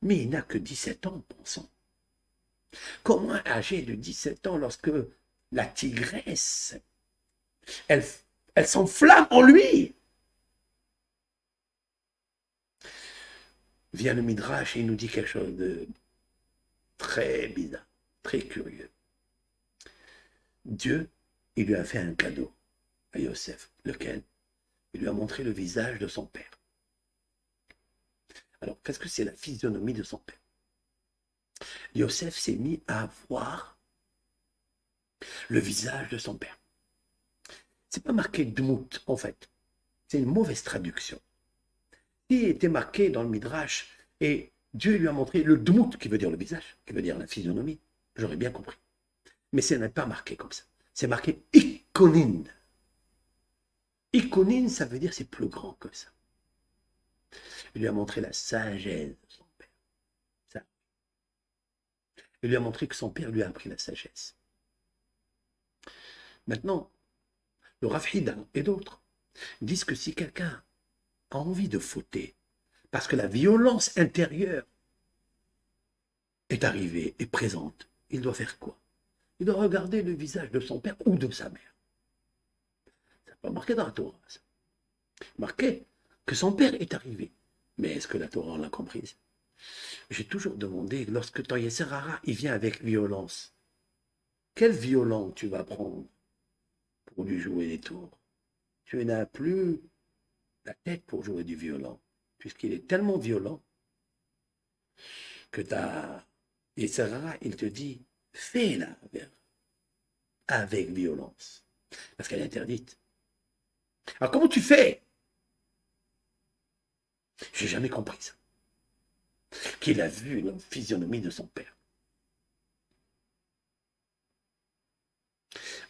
Mais il n'a que 17 ans, pensons. Comment âgé de 17 ans, lorsque la tigresse, elle s'enflamme en lui? Vient le Midrash et il nous dit quelque chose de très bizarre, très curieux. Dieu, il lui a fait un cadeau à Yosef. Lequel? Il lui a montré le visage de son père. Alors, qu'est-ce que c'est la physionomie de son père? Yosef s'est mis à voir le visage de son père. C'est pas marqué Dmout, en fait. C'est une mauvaise traduction. Il était marqué dans le Midrash et Dieu lui a montré le Dmout, qui veut dire le visage, qui veut dire la physionomie. J'aurais bien compris. Mais ce n'est pas marqué comme ça. C'est marqué Ikonin. Ikonin, ça veut dire c'est plus grand que ça. Il lui a montré la sagesse de son père. Ça. Il lui a montré que son père lui a appris la sagesse. Maintenant, le Rav Hida et d'autres disent que si quelqu'un a envie de fauter, parce que la violence intérieure est arrivée, est présente, il doit faire quoi? Il doit regarder le visage de son père ou de sa mère. Ça n'est pas marqué dans la Torah. Ça. Marqué que son père est arrivé. Mais est-ce que la Torah l'a comprise? J'ai toujours demandé, lorsque ton Yeserara, il vient avec violence, quel violon tu vas prendre pour lui jouer les tours? Tu n'as plus la tête pour jouer du violon, puisqu'il est tellement violent que ta Yeserara, il te dit, fais-la avec violence, parce qu'elle est interdite. Alors comment tu fais? J'ai jamais compris ça. Qu'il a vu la physionomie de son père.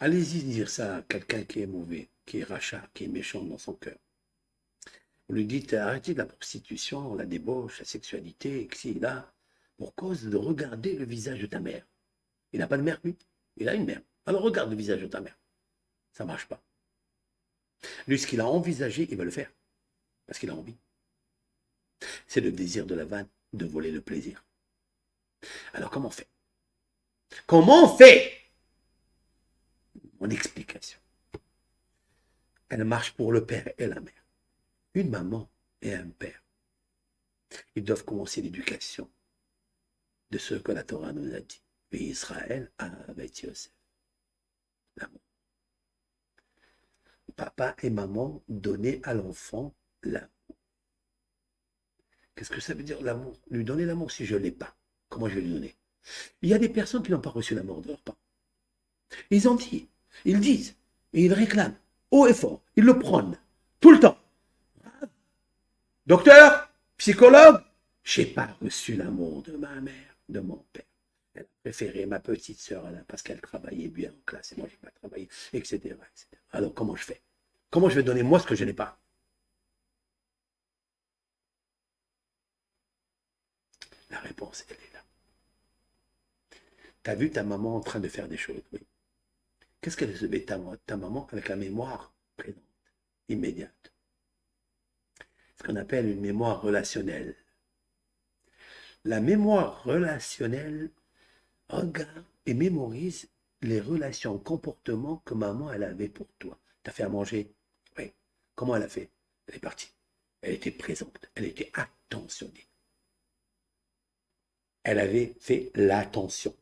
Allez-y dire ça à quelqu'un qui est mauvais, qui est rachat, qui est méchant dans son cœur. On lui dit, arrêtez de la prostitution, la débauche, la sexualité, ici et là, pour cause de regarder le visage de ta mère. Il n'a pas de mère, lui. Il a une mère. Alors regarde le visage de ta mère. Ça ne marche pas. Lui, ce qu'il a envisagé, il va le faire. Parce qu'il a envie. C'est le désir de la vanne de voler le plaisir. Alors comment on fait? Comment on fait? Mon explication. Elle marche pour le père et la mère. Une maman et un père. Ils doivent commencer l'éducation de ce que la Torah nous a dit. Et Israël avec Yosef. L'amour. Papa et maman donnaient à l'enfant l'amour. Qu'est-ce que ça veut dire l'amour? Lui donner l'amour si je ne l'ai pas. Comment je vais lui donner? Il y a des personnes qui n'ont pas reçu l'amour de leurs parents. Ils en disent, ils disent, et ils réclament, haut et fort, ils le prônent, tout le temps. Docteur, psychologue, je n'ai pas reçu l'amour de ma mère, de mon père. Elle a préféré ma petite sœur parce qu'elle travaillait bien en classe et moi je n'ai pas travaillé, etc., etc. Alors comment je fais? Comment je vais donner moi ce que je n'ai pas? La réponse, elle est là. Tu as vu ta maman en train de faire des choses, oui. Qu'est-ce qu'elle se met ta maman avec la mémoire présente, immédiate? Ce qu'on appelle une mémoire relationnelle. La mémoire relationnelle regarde et mémorise les relations, comportements que maman elle avait pour toi. T'as fait à manger? Oui. Comment elle a fait? Elle est partie. Elle était présente. Elle était attentionnée. Elle avait fait l'attention.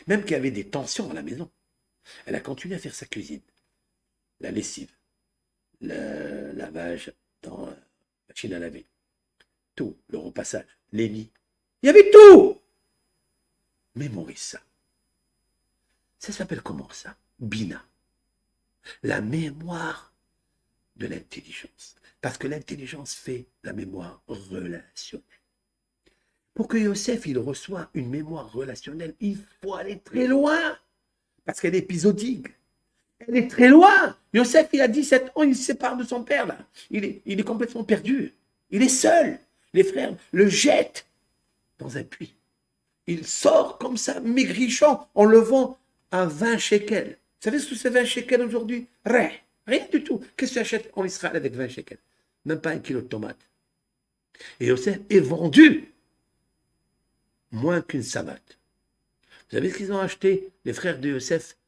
Même qu'il y avait des tensions à la maison. Elle a continué à faire sa cuisine. La lessive, le lavage dans la machine à laver. Tout, le repassage, les lits. Il y avait tout! Mémorise ça. Ça s'appelle comment ça? Bina. La mémoire de l'intelligence. Parce que l'intelligence fait la mémoire relationnelle. Pour que Yosef il reçoive une mémoire relationnelle, il faut aller très loin. Parce qu'elle est épisodique. Elle est très loin. Yosef, il a 17 ans, il se sépare de son père. Là. Il est complètement perdu. Il est seul. Les frères le jettent dans un puits. Il sort comme ça, maigrichon, en le vend à 20 shekels. Vous savez ce que c'est 20 shekels aujourd'hui? Rien. Rien du tout. Qu'est-ce que tu achètes en Israël avec 20 shekels? Même pas un kilo de tomates. Et Yosef est vendu moins qu'une savate. Vous savez ce qu'ils ont acheté, les frères de Yosef,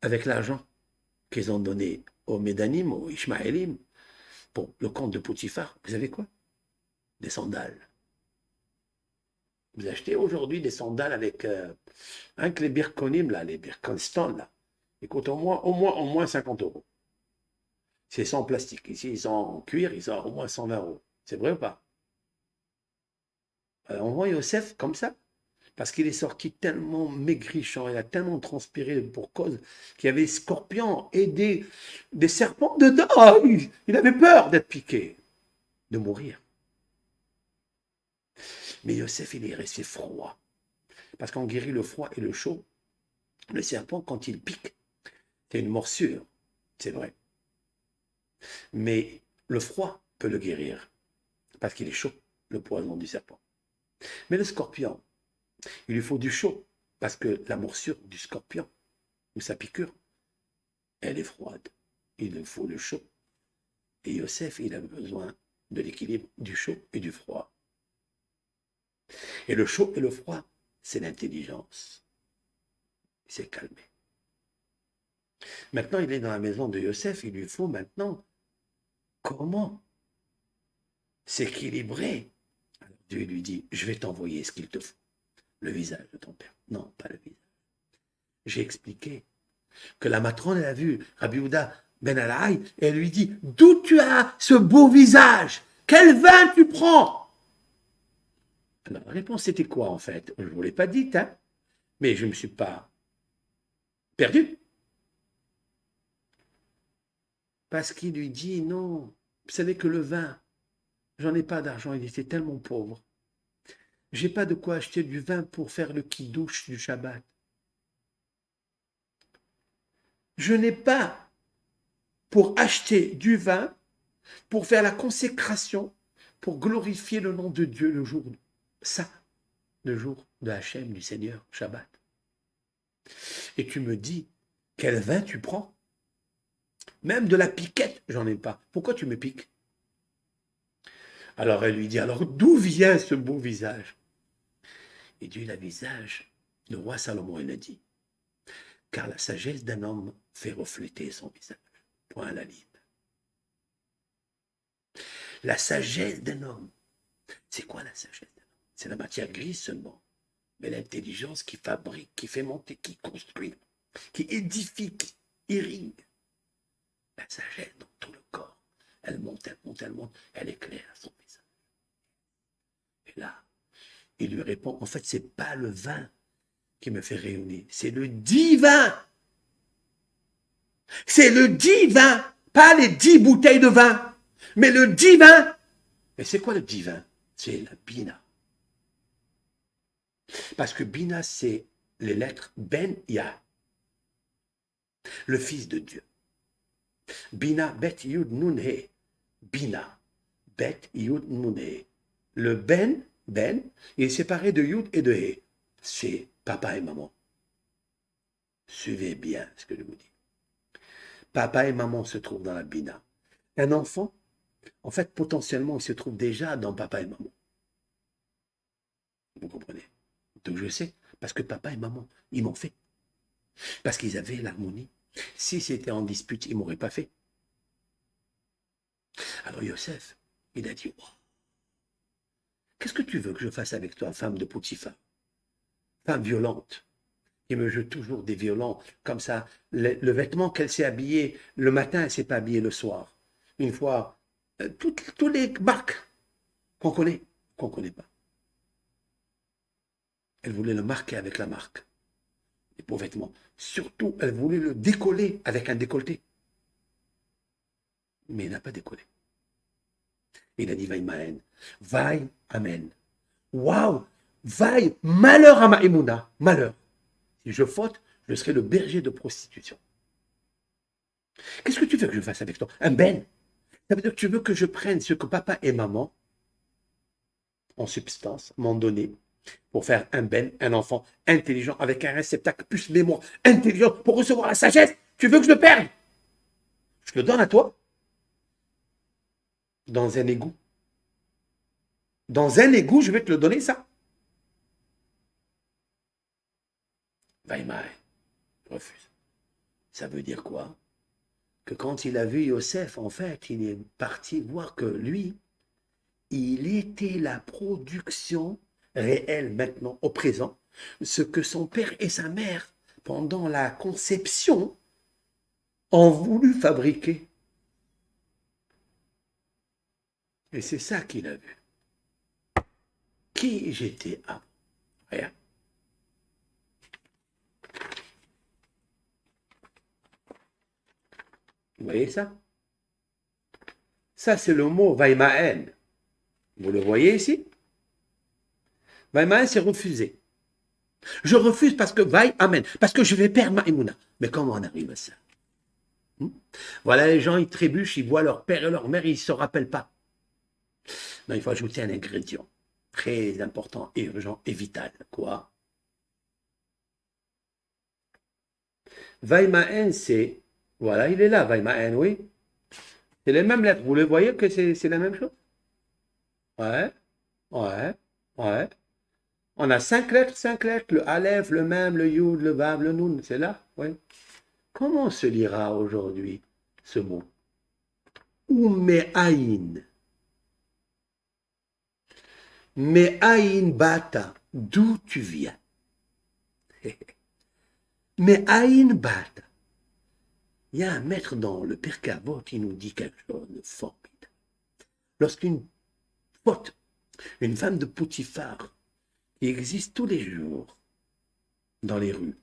avec l'argent qu'ils ont donné aux Médanim, aux Ishmaélim, pour le compte de Potiphar? Vous savez quoi? Des sandales. Vous achetez aujourd'hui des sandales avec les Birkonim, là, les Birkenstock, là. Ils coûtent au moins 50 euros. C'est sans plastique. Ici, ils sont en cuir, ils sont au moins 120 euros. C'est vrai ou pas? Alors, on voit Yosef comme ça, parce qu'il est sorti tellement maigrichant, il a tellement transpiré pour cause qu'il y avait des scorpions et des serpents dedans. Il avait peur d'être piqué, de mourir. Mais Yosef, il est resté froid. Parce qu'on guérit le froid et le chaud. Le serpent, quand il pique, c'est une morsure, c'est vrai. Mais le froid peut le guérir, parce qu'il est chaud, le poison du serpent. Mais le scorpion, il lui faut du chaud, parce que la morsure du scorpion, ou sa piqûre, elle est froide. Il lui faut le chaud. Et Yosef, il a besoin de l'équilibre du chaud et du froid. Et le chaud et le froid, c'est l'intelligence. Il s'est calmé. Maintenant, il est dans la maison de Yosef, il lui faut maintenant comment s'équilibrer. Alors Dieu lui dit, je vais t'envoyer ce qu'il te faut. Le visage de ton père. Non, pas le visage. J'ai expliqué que la matrone, elle a vu Rabbi Yehuda ben Alaï, et elle lui dit, d'où tu as ce beau visage? Quel vin tu prends? Alors, la réponse, c'était quoi en fait? Je ne vous l'ai pas dite, hein? Mais je ne me suis pas perdu. Parce qu'il lui dit, non, vous savez que le vin, j'en ai pas d'argent, il était tellement pauvre. J'ai pas de quoi acheter du vin pour faire le kidouche du Shabbat. Je n'ai pas pour acheter du vin pour faire la consécration, pour glorifier le nom de Dieu le jour saint, le jour de Hachem, du Seigneur, Shabbat. Et tu me dis, quel vin tu prends? Même de la piquette, j'en ai pas. Pourquoi tu me piques? Alors elle lui dit, alors d'où vient ce beau visage? Il dit, le visage, le roi Salomon, il a dit, car la sagesse d'un homme fait refléter son visage. Point à la ligne. La sagesse d'un homme. C'est quoi la sagesse d'un homme? C'est la matière grise seulement. Mais l'intelligence qui fabrique, qui fait monter, qui construit, qui édifie, qui irrigue. La sagesse dans tout le corps. Elle monte, elle monte, elle monte, elle éclaire son visage. Et là, il lui répond, en fait, c'est pas le vin qui me fait rayonner, c'est le divin. C'est le divin, pas les 10 bouteilles de vin, mais le divin. Et c'est quoi le divin? C'est la Bina. Parce que Bina, c'est les lettres Ben Yah, le Fils de Dieu. Bina, Bet Yud Nun He. Bina, Bet Yud Nun He. Le Ben, il est séparé de Yud et de He. C'est papa et maman. Suivez bien ce que je vous dis. Papa et maman se trouvent dans la Bina. Un enfant, en fait, potentiellement, il se trouve déjà dans papa et maman. Vous comprenez? Donc je sais, parce que papa et maman, ils m'ont fait. Parce qu'ils avaient l'harmonie. Si c'était en dispute, ils ne m'auraient pas fait. Alors Yosef, il a dit, wow, qu'est-ce que tu veux que je fasse avec toi, femme de Potiphar? Femme violente, qui me jette toujours des violents, comme ça. Le vêtement qu'elle s'est habillée le matin, elle ne s'est pas habillée le soir. Une fois, toutes les marques qu'on connaît pas. Elle voulait le marquer avec la marque. Les beaux vêtements. Surtout, elle voulait le décoller avec un décolleté. Mais il n'a pas décollé. Il a dit, vaille Maën, vaille Amen. Waouh, vaille, malheur à ma émouna, malheur. Si je faute, je serai le berger de prostitution. Qu'est-ce que tu veux que je fasse avec toi? Un ben. Ça veut dire que tu veux que je prenne ce que papa et maman, en substance, m'ont donné, pour faire un ben, un enfant intelligent, avec un réceptacle plus mémoire, intelligent, pour recevoir la sagesse. Tu veux que je le perde? Je le donne à toi. Dans un égout. Dans un égout, je vais te le donner, ça. Vaïmaï, refuse. Ça veut dire quoi? Que quand il a vu Yosef, en fait, il est parti voir que lui, il était la production réelle maintenant, au présent, ce que son père et sa mère, pendant la conception, ont voulu fabriquer. Et c'est ça qu'il a vu. Qui j'étais avant? Rien. Vous voyez ça? Ça, c'est le mot Vaïmaën. Vous le voyez ici? Vaïmaën, c'est refuser. Je refuse parce que Vaï, Amen. Parce que je vais perdre ma émouna. Mais comment on arrive à ça? Voilà, les gens, ils trébuchent, ils voient leur père et leur mère, ils ne se rappellent pas. Non, il faut ajouter un ingrédient très important, et urgent et vital. Quoi? Vaïmaën, c'est... Voilà, il est là, Vaïmaën, oui. C'est les mêmes lettres. Vous le voyez que c'est la même chose? Ouais, ouais, ouais. On a 5 lettres, le Aleph, le Mem, le Yud, le Vav, le Nun, c'est là, oui. Comment se lira aujourd'hui ce mot? Umeaïn. Meaïn bata, d'où tu viens? Meaïn bata. Il y a un maître dans le Pirkei Avot qui nous dit quelque chose de formidable. Lorsqu'une faute, une femme de Potiphar, qui existe tous les jours dans les rues,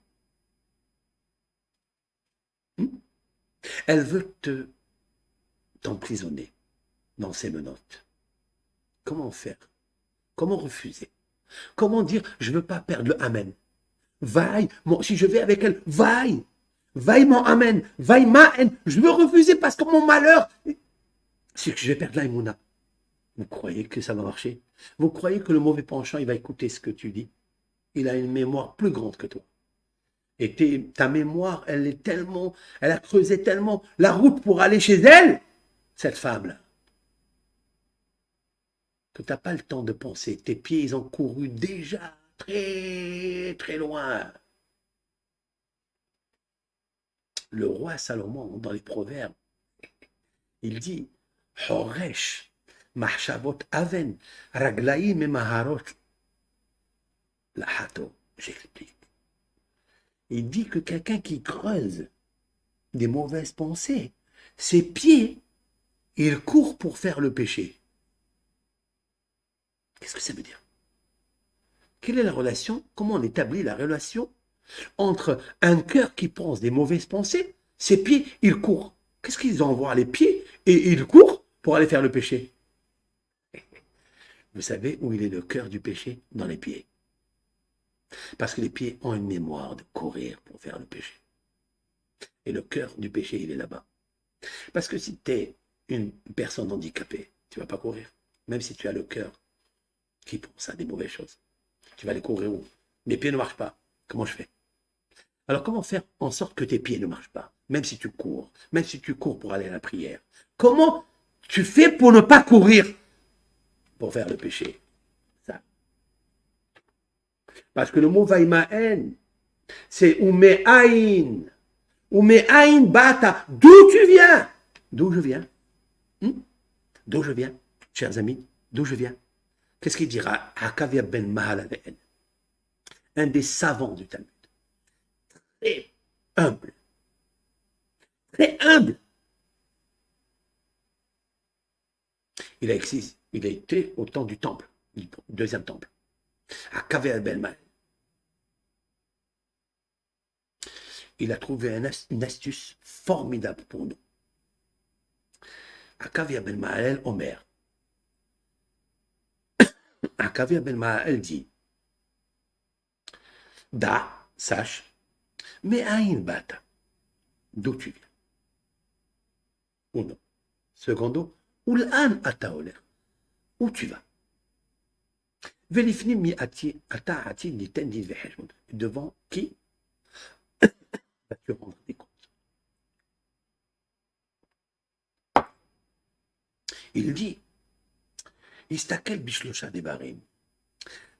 elle veut t'emprisonner dans ses menottes. Comment faire? Comment refuser? Comment dire, je ne veux pas perdre le Amen? Vaille, si je vais avec elle, vaille. Vaille mon Amen, vaille ma haine. Je veux refuser parce que mon malheur, c'est que je vais perdre l'aïmouna. Vous croyez que ça va marcher? Vous croyez que le mauvais penchant, il va écouter ce que tu dis? Il a une mémoire plus grande que toi. Et ta mémoire, elle a creusé tellement la route pour aller chez elle, cette femme-là, que tu n'as pas le temps de penser. Tes pieds, ils ont couru déjà très, très loin. Le roi Salomon, dans les Proverbes, il dit, Horesh, mahshavot aven, raglaïm et maharot, lahato. J'explique. Il dit que quelqu'un qui creuse des mauvaises pensées, ses pieds, il court pour faire le péché. Qu'est-ce que ça veut dire? Quelle est la relation? Comment on établit la relation entre un cœur qui pense des mauvaises pensées, ses pieds, ils courent. Qu'est-ce qu'ils envoient les pieds et ils courent pour aller faire le péché? Vous savez où il est le cœur du péché? Dans les pieds. Parce que les pieds ont une mémoire de courir pour faire le péché. Et le cœur du péché, il est là-bas. Parce que si tu es une personne handicapée, tu ne vas pas courir. Même si tu as le cœur qui pense à des mauvaises choses. Tu vas aller courir où? Mes pieds ne marchent pas. Comment je fais? Alors comment faire en sorte que tes pieds ne marchent pas? Même si tu cours pour aller à la prière. Comment tu fais pour ne pas courir pour faire le péché? Ça. Parce que le mot vaïmaen, c'est umeaïn. Umeaïn bata. D'où tu viens? D'où je viens? D'où je viens, chers amis? D'où je viens? Qu'est-ce qu'il dira? Hakavia ben Mahalalel, un des savants du Talmud. Très humble. Très humble. Il a été au temps du temple, du deuxième temple, à Kavé ben Maël. Il a trouvé une astuce formidable pour nous. À Kavé ben Maël, Omer. À Kavé ben Maël dit, Da, sache, mais Aïn Bata, d'où tu viens? Uno. Secondo, Ul'an Ataoler, où tu vas? Vélifni mi ati, ata ati ni tendi vehejmon. Devant qui vas-tu rendre des comptes? Il dit, Istakel bishlosha devarim.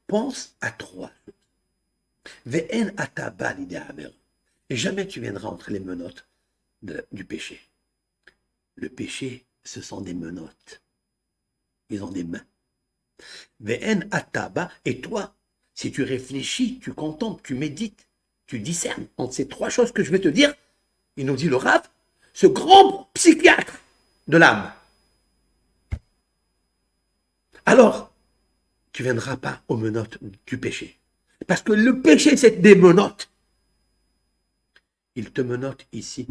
Pense à trois. Ve'en ataba l'idéamer. Et jamais tu viendras entre les menottes du péché. Le péché, ce sont des menottes. Ils ont des mains. Ve'en ataba, et toi, si tu réfléchis, tu contemples, tu médites, tu discernes entre ces trois choses que je vais te dire, il nous dit le Rav, ce grand psychiatre de l'âme. Alors, tu ne viendras pas aux menottes du péché. Parce que le péché, c'est des menottes. Il te menotte ici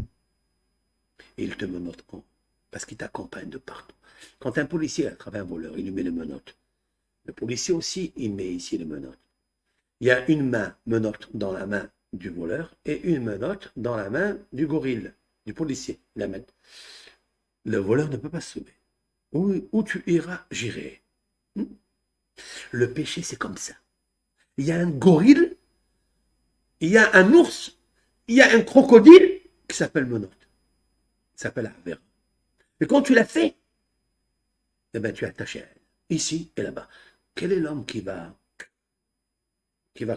et il te menotte en haut. Parce qu'il t'accompagne de partout. Quand un policier attrape un voleur, il lui met les menottes. Le policier aussi, il met ici les menottes. Il y a une main menotte dans la main du voleur et une menotte dans la main du gorille, du policier. La main. Le voleur ne peut pas se sauver. Où tu iras, j'irai. Le péché, c'est comme ça. Il y a un gorille, il y a un ours, il y a un crocodile qui s'appelle menotte. Il s'appelle Avera. Et quand tu l'as fait, eh ben, tu es attaché à elle. Ici et là-bas. Quel est l'homme qui va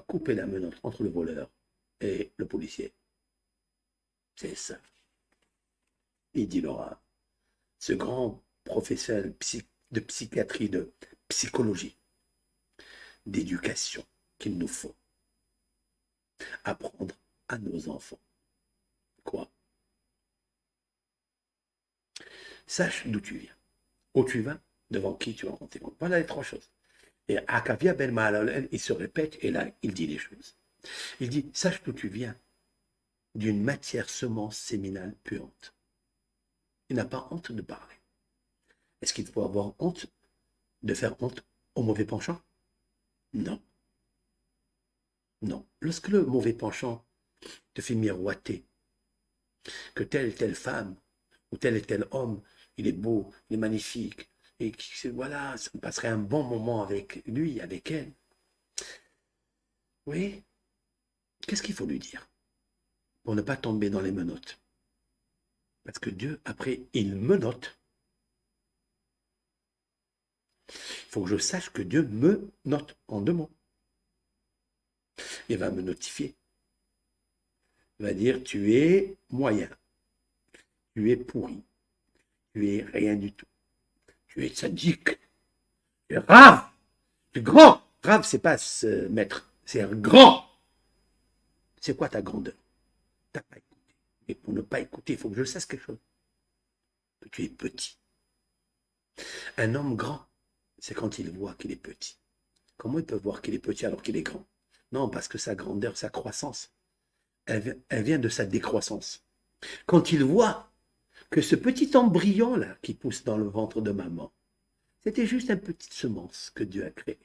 couper la menotte entre le voleur et le policier? C'est ça. Il dit Laura, ce grand professeur de psychiatrie, de psychologie, d'éducation qu'il nous faut apprendre à nos enfants. Quoi? Sache d'où tu viens. Où tu vas, devant qui tu vas rendre compte. Voilà les trois choses. Et Akavia Ben Mahalalel, il se répète et là, il dit les choses. Il dit, sache d'où tu viens, d'une matière semence séminale puante. Il n'a pas honte de parler. Est-ce qu'il faut avoir honte de faire honte au mauvais penchant? Non. Non. Lorsque le mauvais penchant te fait miroiter que telle et telle femme ou tel et tel homme, il est beau, il est magnifique, et voilà, on passerait un bon moment avec lui, avec elle. Oui, qu'est-ce qu'il faut lui dire pour ne pas tomber dans les menottes? Parce que Dieu, après, il me note. Il faut que je sache que Dieu me note en 2 mots. Il va me notifier. Il va dire, tu es moyen, tu es pourri, tu es rien du tout, tu es sadique, tu es rave, tu es grand. Rave, c'est pas ce maître, c'est un grand. C'est quoi ta grandeur? T'as pas écouté. Et pour ne pas écouter, il faut que je sache quelque chose. Que tu es petit. Un homme grand, c'est quand il voit qu'il est petit. Comment il peut voir qu'il est petit alors qu'il est grand? Non, parce que sa grandeur, sa croissance, elle vient de sa décroissance. Quand il voit que ce petit embryon-là qui pousse dans le ventre de maman, c'était juste une petite semence que Dieu a créée.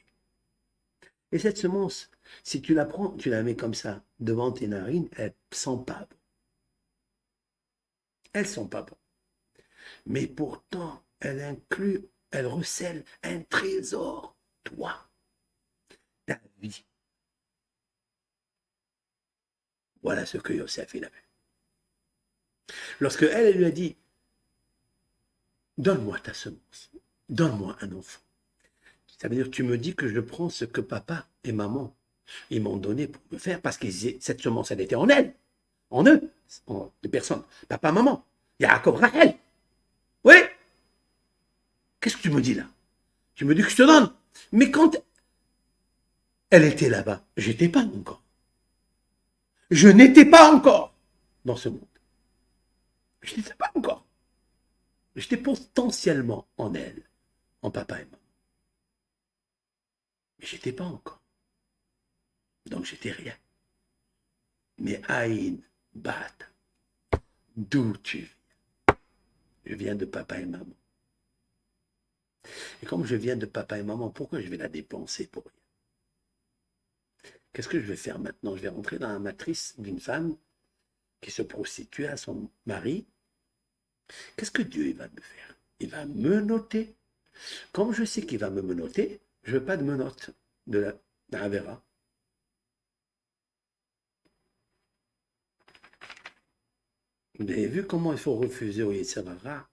Et cette semence, si tu la prends, tu la mets comme ça devant tes narines, elle sent pas bon. Elle sent pas bon. Mais pourtant, elle recèle un trésor, toi, ta vie. Voilà ce que Yosef il avait. Lorsque elle lui a dit, donne-moi ta semence, donne-moi un enfant. Ça veut dire, tu me dis que je prends ce que papa et maman ils m'ont donné pour me faire, parce que cette semence, elle était en elle, en eux, en deux personnes, papa, maman, Yaakov, Rachel. Oui, qu'est-ce que tu me dis là? Tu me dis que je te donne. Mais quand elle était là-bas, j'étais pas encore. Je n'étais pas encore dans ce monde. Je n'étais pas encore. J'étais potentiellement en elle, en papa et maman. Mais j'étais pas encore. Donc j'étais rien. Mais Aïn, Bat, d'où tu viens? Je viens de papa et maman. Et comme je viens de papa et maman, pourquoi je vais la dépenser pour rien? Qu'est-ce que je vais faire maintenant? Je vais rentrer dans la matrice d'une femme qui se prostitue à son mari. Qu'est-ce que Dieu il va me faire? Il va me noter. Comme je sais qu'il va me noter, je ne veux pas de menottes de la Vera. Vous avez vu comment il faut refuser au Yetzirara?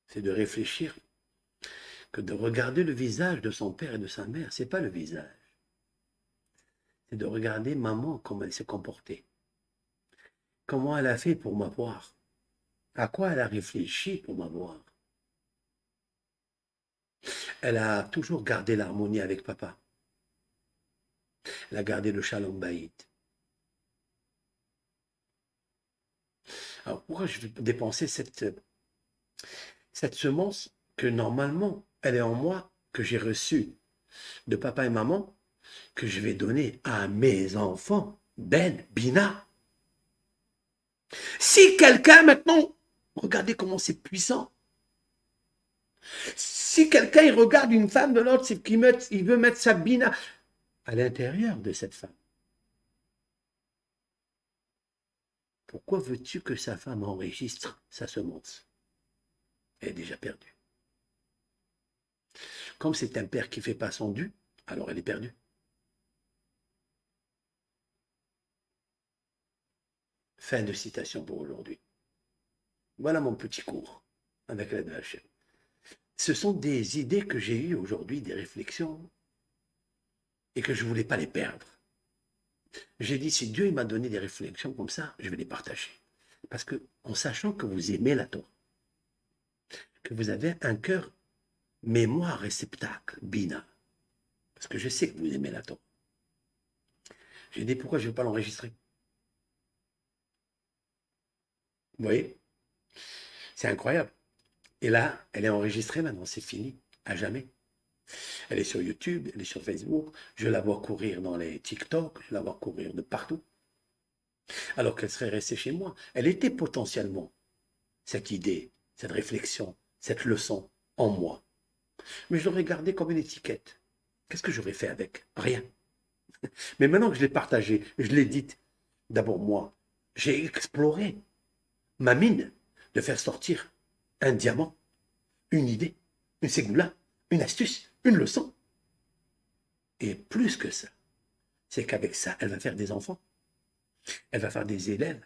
C'est de réfléchir que de regarder le visage de son père et de sa mère. C'est pas le visage. C'est de regarder maman, comment elle s'est comportée. Comment elle a fait pour m'avoir. À quoi elle a réfléchi pour m'avoir. Elle a toujours gardé l'harmonie avec papa. Elle a gardé le shalom baït. Alors pourquoi je vais dépenser cette semence que normalement elle est en moi, que j'ai reçue de papa et maman, que je vais donner à mes enfants, Ben, Bina. Si quelqu'un maintenant, regardez comment c'est puissant. Si quelqu'un il regarde une femme de l'autre, c'est qu'il veut mettre sa Bina à l'intérieur de cette femme. Pourquoi veux-tu que sa femme enregistre sa semence? Elle est déjà perdue. Comme c'est un père qui ne fait pas son dû, alors elle est perdue. Fin de citation pour aujourd'hui. Voilà mon petit cours avec la DHM. Ce sont des idées que j'ai eues aujourd'hui, des réflexions, et que je ne voulais pas les perdre. J'ai dit, si Dieu m'a donné des réflexions comme ça, je vais les partager. Parce que, en sachant que vous aimez la Torah, que vous avez un cœur mémoire réceptacle, Bina, parce que je sais que vous aimez la Torah, j'ai dit, pourquoi je ne vais pas l'enregistrer? Vous voyez? C'est incroyable. Et là, elle est enregistrée maintenant, c'est fini, à jamais. Elle est sur YouTube, elle est sur Facebook, je la vois courir dans les TikTok, je la vois courir de partout. Alors qu'elle serait restée chez moi. Elle était potentiellement cette idée, cette réflexion, cette leçon en moi. Mais je l'aurais gardée comme une étiquette. Qu'est-ce que j'aurais fait avec? Rien. Mais maintenant que je l'ai partagée, je l'ai dite, d'abord moi, j'ai exploré ma mine de faire sortir un diamant, une idée, une ségoula, une astuce, une leçon. Et plus que ça, c'est qu'avec ça, elle va faire des enfants, elle va faire des élèves,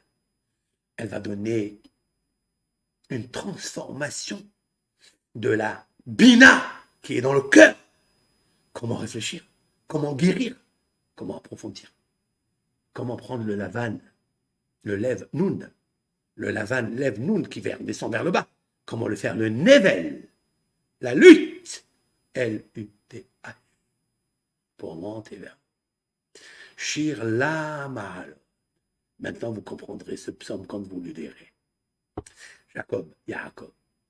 elle va donner une transformation de la bina qui est dans le cœur. Comment réfléchir, comment guérir, comment approfondir, comment prendre le lavan, le lève noun, le lavan lève noun qui descend vers le bas, comment le faire, le nevel, la lutte, L-U-T-A, pour monter vers Shir la mal. Maintenant, vous comprendrez ce psaume quand vous le lirez. Jacob,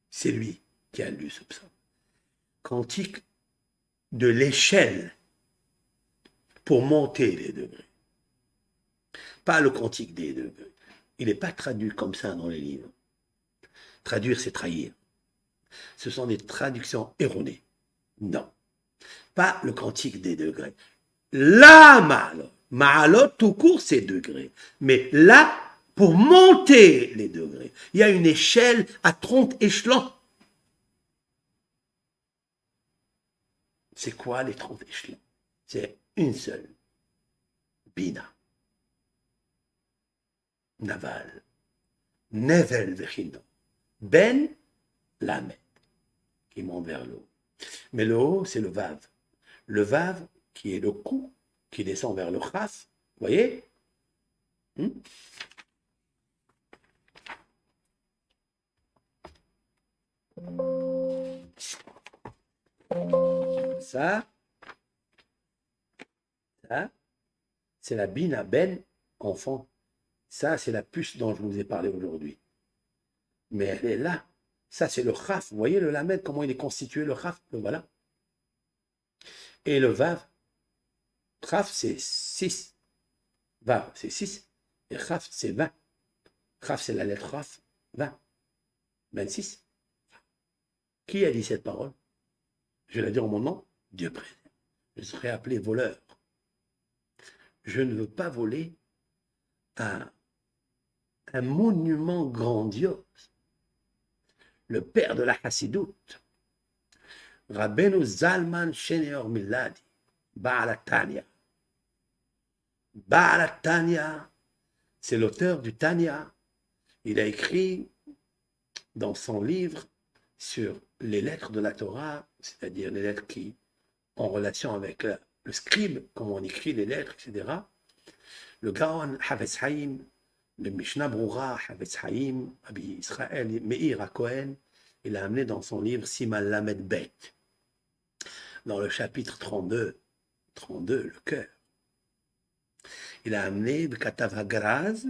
c'est lui qui a lu ce psaume. Cantique de l'échelle pour monter les degrés. Pas le cantique des degrés. Il n'est pas traduit comme ça dans les livres. Traduire, c'est trahir. Ce sont des traductions erronées. Non. Pas le cantique des degrés. La ma'alot. Ma'alot, tout court, c'est degrés. Mais là, pour monter les degrés, il y a une échelle à 30 échelons. C'est quoi les 30 échelons? C'est une seule. Bina. Naval. Nevel vechino. Ben, lamed. Qui monte vers le haut. Mais le haut, c'est le vav. Le vav, qui est le cou, qui descend vers le chaf. Vous voyez? Ça, c'est la bina ben, enfant. Ça, c'est la puce dont je vous ai parlé aujourd'hui. Mais elle est là. Ça, c'est le chaf. Vous voyez le lamed, comment il est constitué, le chaf? Le voilà. Et le vav, chaf, c'est 6. Vav, c'est 6. Et chaf, c'est 20. Chaf, c'est la lettre chaf, 20. 26. Qui a dit cette parole? Je vais la dire en mon nom. Dieu préserve. Je serai appelé voleur. Je ne veux pas voler un monument grandiose. Le père de la Hassidoute, Rabbeinu Zalman Sheneor Miladi, Baal Tanya. Baal Tanya, c'est l'auteur du Tanya. Il a écrit dans son livre sur les lettres de la Torah, c'est-à-dire les lettres qui en relation avec le scribe, comment on écrit les lettres, etc. Le Gaon Havetz Haïm, le Mishnah Broura Havetz Haïm, Rabbi Israël Meir HaKohen, il a amené dans son livre Siman Lamed Bet, dans le chapitre 32, le cœur. Il a amené Katav Hagraz,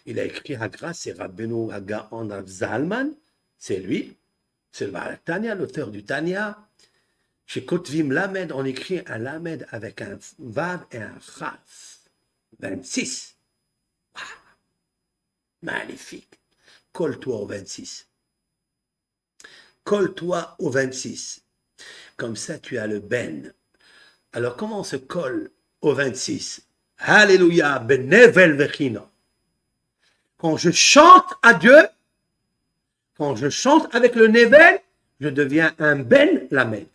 il a écrit Hagraz, c'est Rabbeinu Hagaon Rav Zalman, c'est lui, c'est le Baal Tanya, l'auteur du Tanya. Chez Kotvim Lamed, on écrit un Lamed avec un Vav et un Chaf. 26. Wow. Magnifique. Colle-toi au 26. Colle-toi au 26. Comme ça, tu as le Ben. Alors, comment on se colle au 26? Alléluia, benevel vechina. Quand je chante à Dieu, quand je chante avec le nevel, je deviens un Ben Lamed.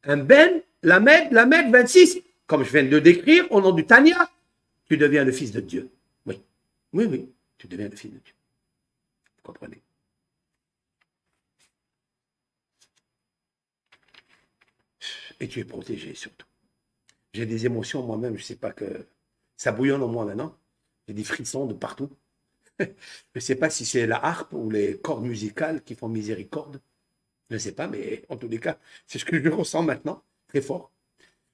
Un Ben Lamed 26. Comme je viens de le décrire au nom du Tanya, tu deviens le fils de Dieu. Oui, tu deviens le fils de Dieu. Vous comprenez? Et tu es protégé surtout. J'ai des émotions moi-même, je ne sais pas que... Ça bouillonne en moi maintenant. J'ai des frissons de partout. Je ne sais pas si c'est la harpe ou les cordes musicales qui font miséricorde. Je ne sais pas, mais en tous les cas, c'est ce que je ressens maintenant, très fort.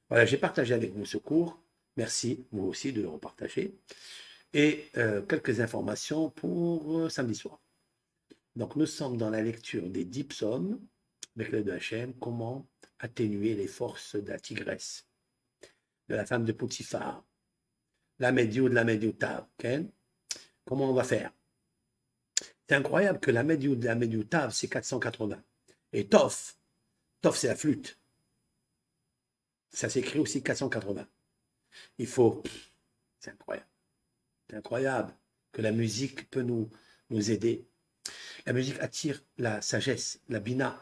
Voilà, j'ai partagé avec vous ce cours. Merci, vous aussi, de le repartager. Et quelques informations pour samedi soir. Donc, nous sommes dans la lecture des 10 psaumes, avec l'aide de Hachem, comment atténuer les forces de la tigresse, de la femme de Potiphar, la médiou de la médiouta. Okay? Comment on va faire? C'est incroyable que la médiou de la médiouta, c'est 480. Et Toph, c'est la flûte. Ça s'écrit aussi 480. Il faut... C'est incroyable. C'est incroyable que la musique peut nous nous aider. La musique attire la sagesse, la bina.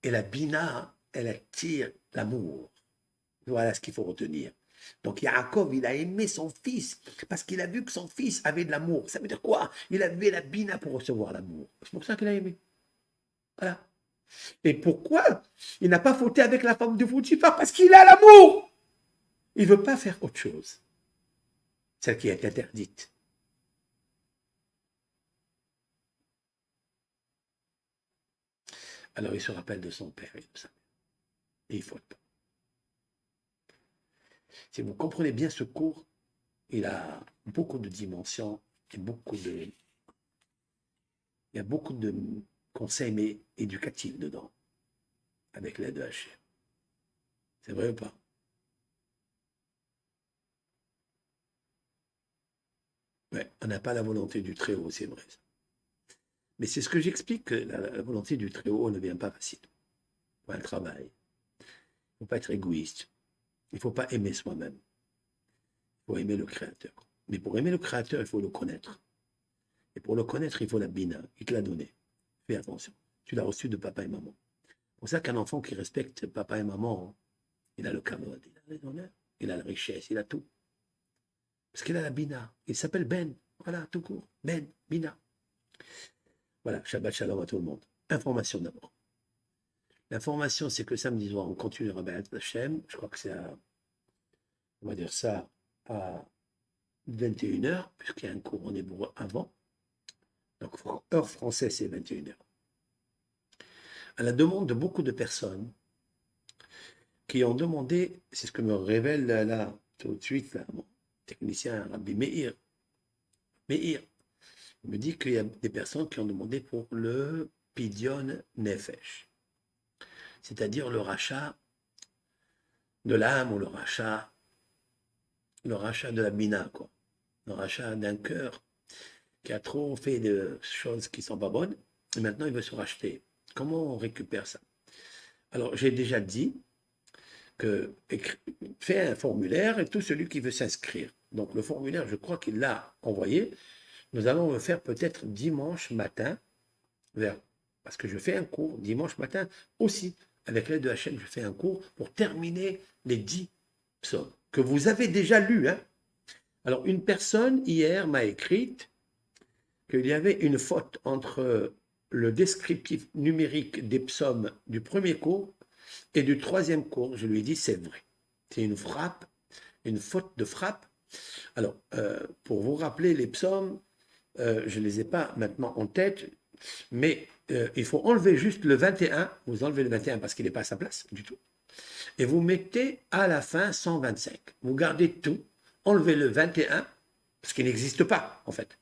Et la bina, elle attire l'amour. Voilà ce qu'il faut retenir. Donc Yaakov, il a aimé son fils parce qu'il a vu que son fils avait de l'amour. Ça veut dire quoi? Il avait la bina pour recevoir l'amour. C'est pour ça qu'il a aimé. Voilà. Et pourquoi il n'a pas fauté avec la femme de Potiphar? Parce qu'il a l'amour. Il ne veut pas faire autre chose. Celle qui est interdite. Alors il se rappelle de son père. Et il ne faute pas. Si vous comprenez bien ce cours, il a beaucoup de dimensions et il y a beaucoup de conseils mais éducatifs dedans, avec l'aide de Hachem. C'est vrai ou pas? Ouais, on n'a pas la volonté du Très-Haut, c'est vrai. Mais c'est ce que j'explique, que la volonté du Très-Haut ne vient pas facile. Il faut un travail. Il ne faut pas être égoïste. Il ne faut pas aimer soi-même. Il faut aimer le Créateur. Mais pour aimer le Créateur, il faut le connaître. Et pour le connaître, il faut la bina. Il te l'a donné. Fais attention. Tu l'as reçu de papa et maman. C'est pour ça qu'un enfant qui respecte papa et maman, il a le kavod, il a les honneurs, il a la richesse, il a tout. Parce qu'il a la bina. Il s'appelle Ben. Voilà, tout court. Ben, bina. Voilà, Shabbat Shalom à tout le monde. Information d'abord. L'information, c'est que samedi soir, on continue le Rabbi Hashem. Je crois que c'est à, on va dire ça, à 21h, puisqu'il y a un cours en hébreu avant. Donc, heure française, c'est 21h. À la demande de beaucoup de personnes qui ont demandé, c'est ce que me révèle là, tout de suite, là, mon technicien Rabbi Meir. Meir me dit qu'il y a des personnes qui ont demandé pour le Pidyon Nefesh, c'est-à-dire le rachat de l'âme ou le rachat de la bina, quoi. Le rachat d'un cœur qui a trop fait de choses qui ne sont pas bonnes, et maintenant il veut se racheter. Comment on récupère ça? Alors, j'ai déjà dit que fait un formulaire et tout celui qui veut s'inscrire. Donc, le formulaire, je crois qu'il l'a envoyé. Nous allons le faire peut-être dimanche matin, parce que je fais un cours dimanche matin aussi. Avec l'aide de Hachem, je fais un cours pour terminer les 10 psaumes que vous avez déjà lus. Hein. Alors, une personne hier m'a écrit qu'il y avait une faute entre le descriptif numérique des psaumes du premier cours et du troisième cours. Je lui ai dit, c'est vrai. C'est une frappe, une faute de frappe. Alors, pour vous rappeler les psaumes, je ne les ai pas maintenant en tête, mais il faut enlever juste le 21. Vous enlevez le 21 parce qu'il n'est pas à sa place du tout. Et vous mettez à la fin 125. Vous gardez tout, enlevez le 21, parce qu'il n'existe pas, en fait.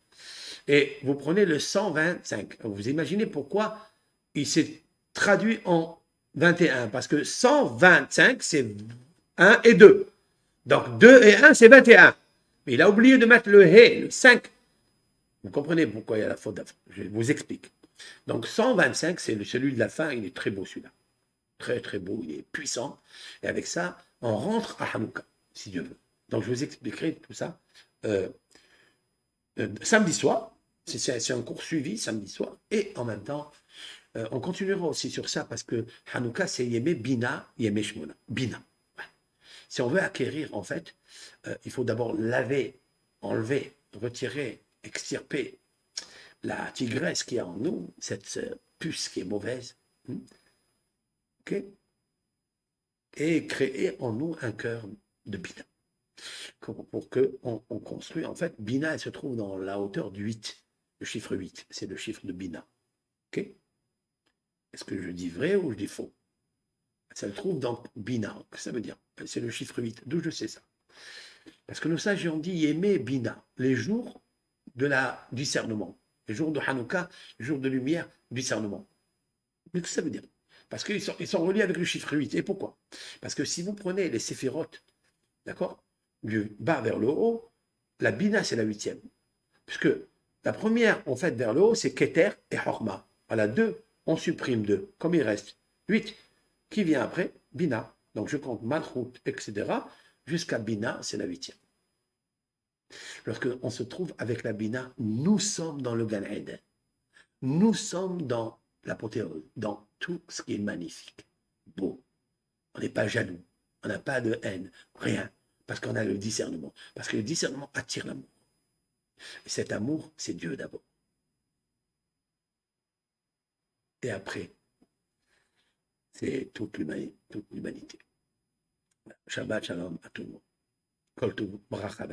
Et vous prenez le 125. Vous imaginez pourquoi il s'est traduit en 21. Parce que 125, c'est 1 et 2. Donc 2 et 1, c'est 21. Mais il a oublié de mettre le hé, le 5. Vous comprenez pourquoi il y a la faute d'avant. Je vous explique. Donc 125, c'est celui de la fin. Il est très beau celui-là. Très très beau, il est puissant. Et avec ça, on rentre à Hanouka, si Dieu veut. Donc je vous expliquerai tout ça samedi soir. C'est un cours suivi samedi soir. Et en même temps, on continuera aussi sur ça parce que Hanouka, c'est Yemé Bina, Yemé Shmona. Bina. Ouais. Si on veut acquérir, en fait, il faut d'abord laver, enlever, retirer, extirper la tigresse qui est en nous, cette puce qui est mauvaise. Okay. Et créer en nous un cœur de Bina. Pour qu'on construise, en fait, Bina, elle se trouve dans la hauteur du 8. Le chiffre 8, c'est le chiffre de Bina. Ok? Est-ce que je dis vrai ou je dis faux? Ça se trouve dans Bina. Qu'est-ce que ça veut dire? C'est le chiffre 8. D'où je sais ça? Parce que nos sages ont dit Yémé Bina, les jours de la discernement, les jours de Hanouka, les jours de lumière, discernement. Mais qu'est-ce que ça veut dire? Parce qu'ils sont reliés avec le chiffre 8. Et pourquoi? Parce que si vous prenez les séphirotes, d'accord, du bas vers le haut, la Bina, c'est la 8e. Puisque la première, en fait, vers le haut, c'est Keter et Horma. À la 2, on supprime 2. Comme il reste 8. Qui vient après? Bina. Donc je compte Malchut, etc. Jusqu'à Bina, c'est la 8e. Lorsqu'on se trouve avec la Bina, nous sommes dans le Gan Eden. Nous sommes dans l'apothéose, dans tout ce qui est magnifique, beau. On n'est pas jaloux, on n'a pas de haine, rien, parce qu'on a le discernement. Parce que le discernement attire l'amour. Et cet amour, c'est Dieu d'abord. Et après, c'est toute l'humanité. Shabbat shalom à tout le monde. Kol tov, bracha,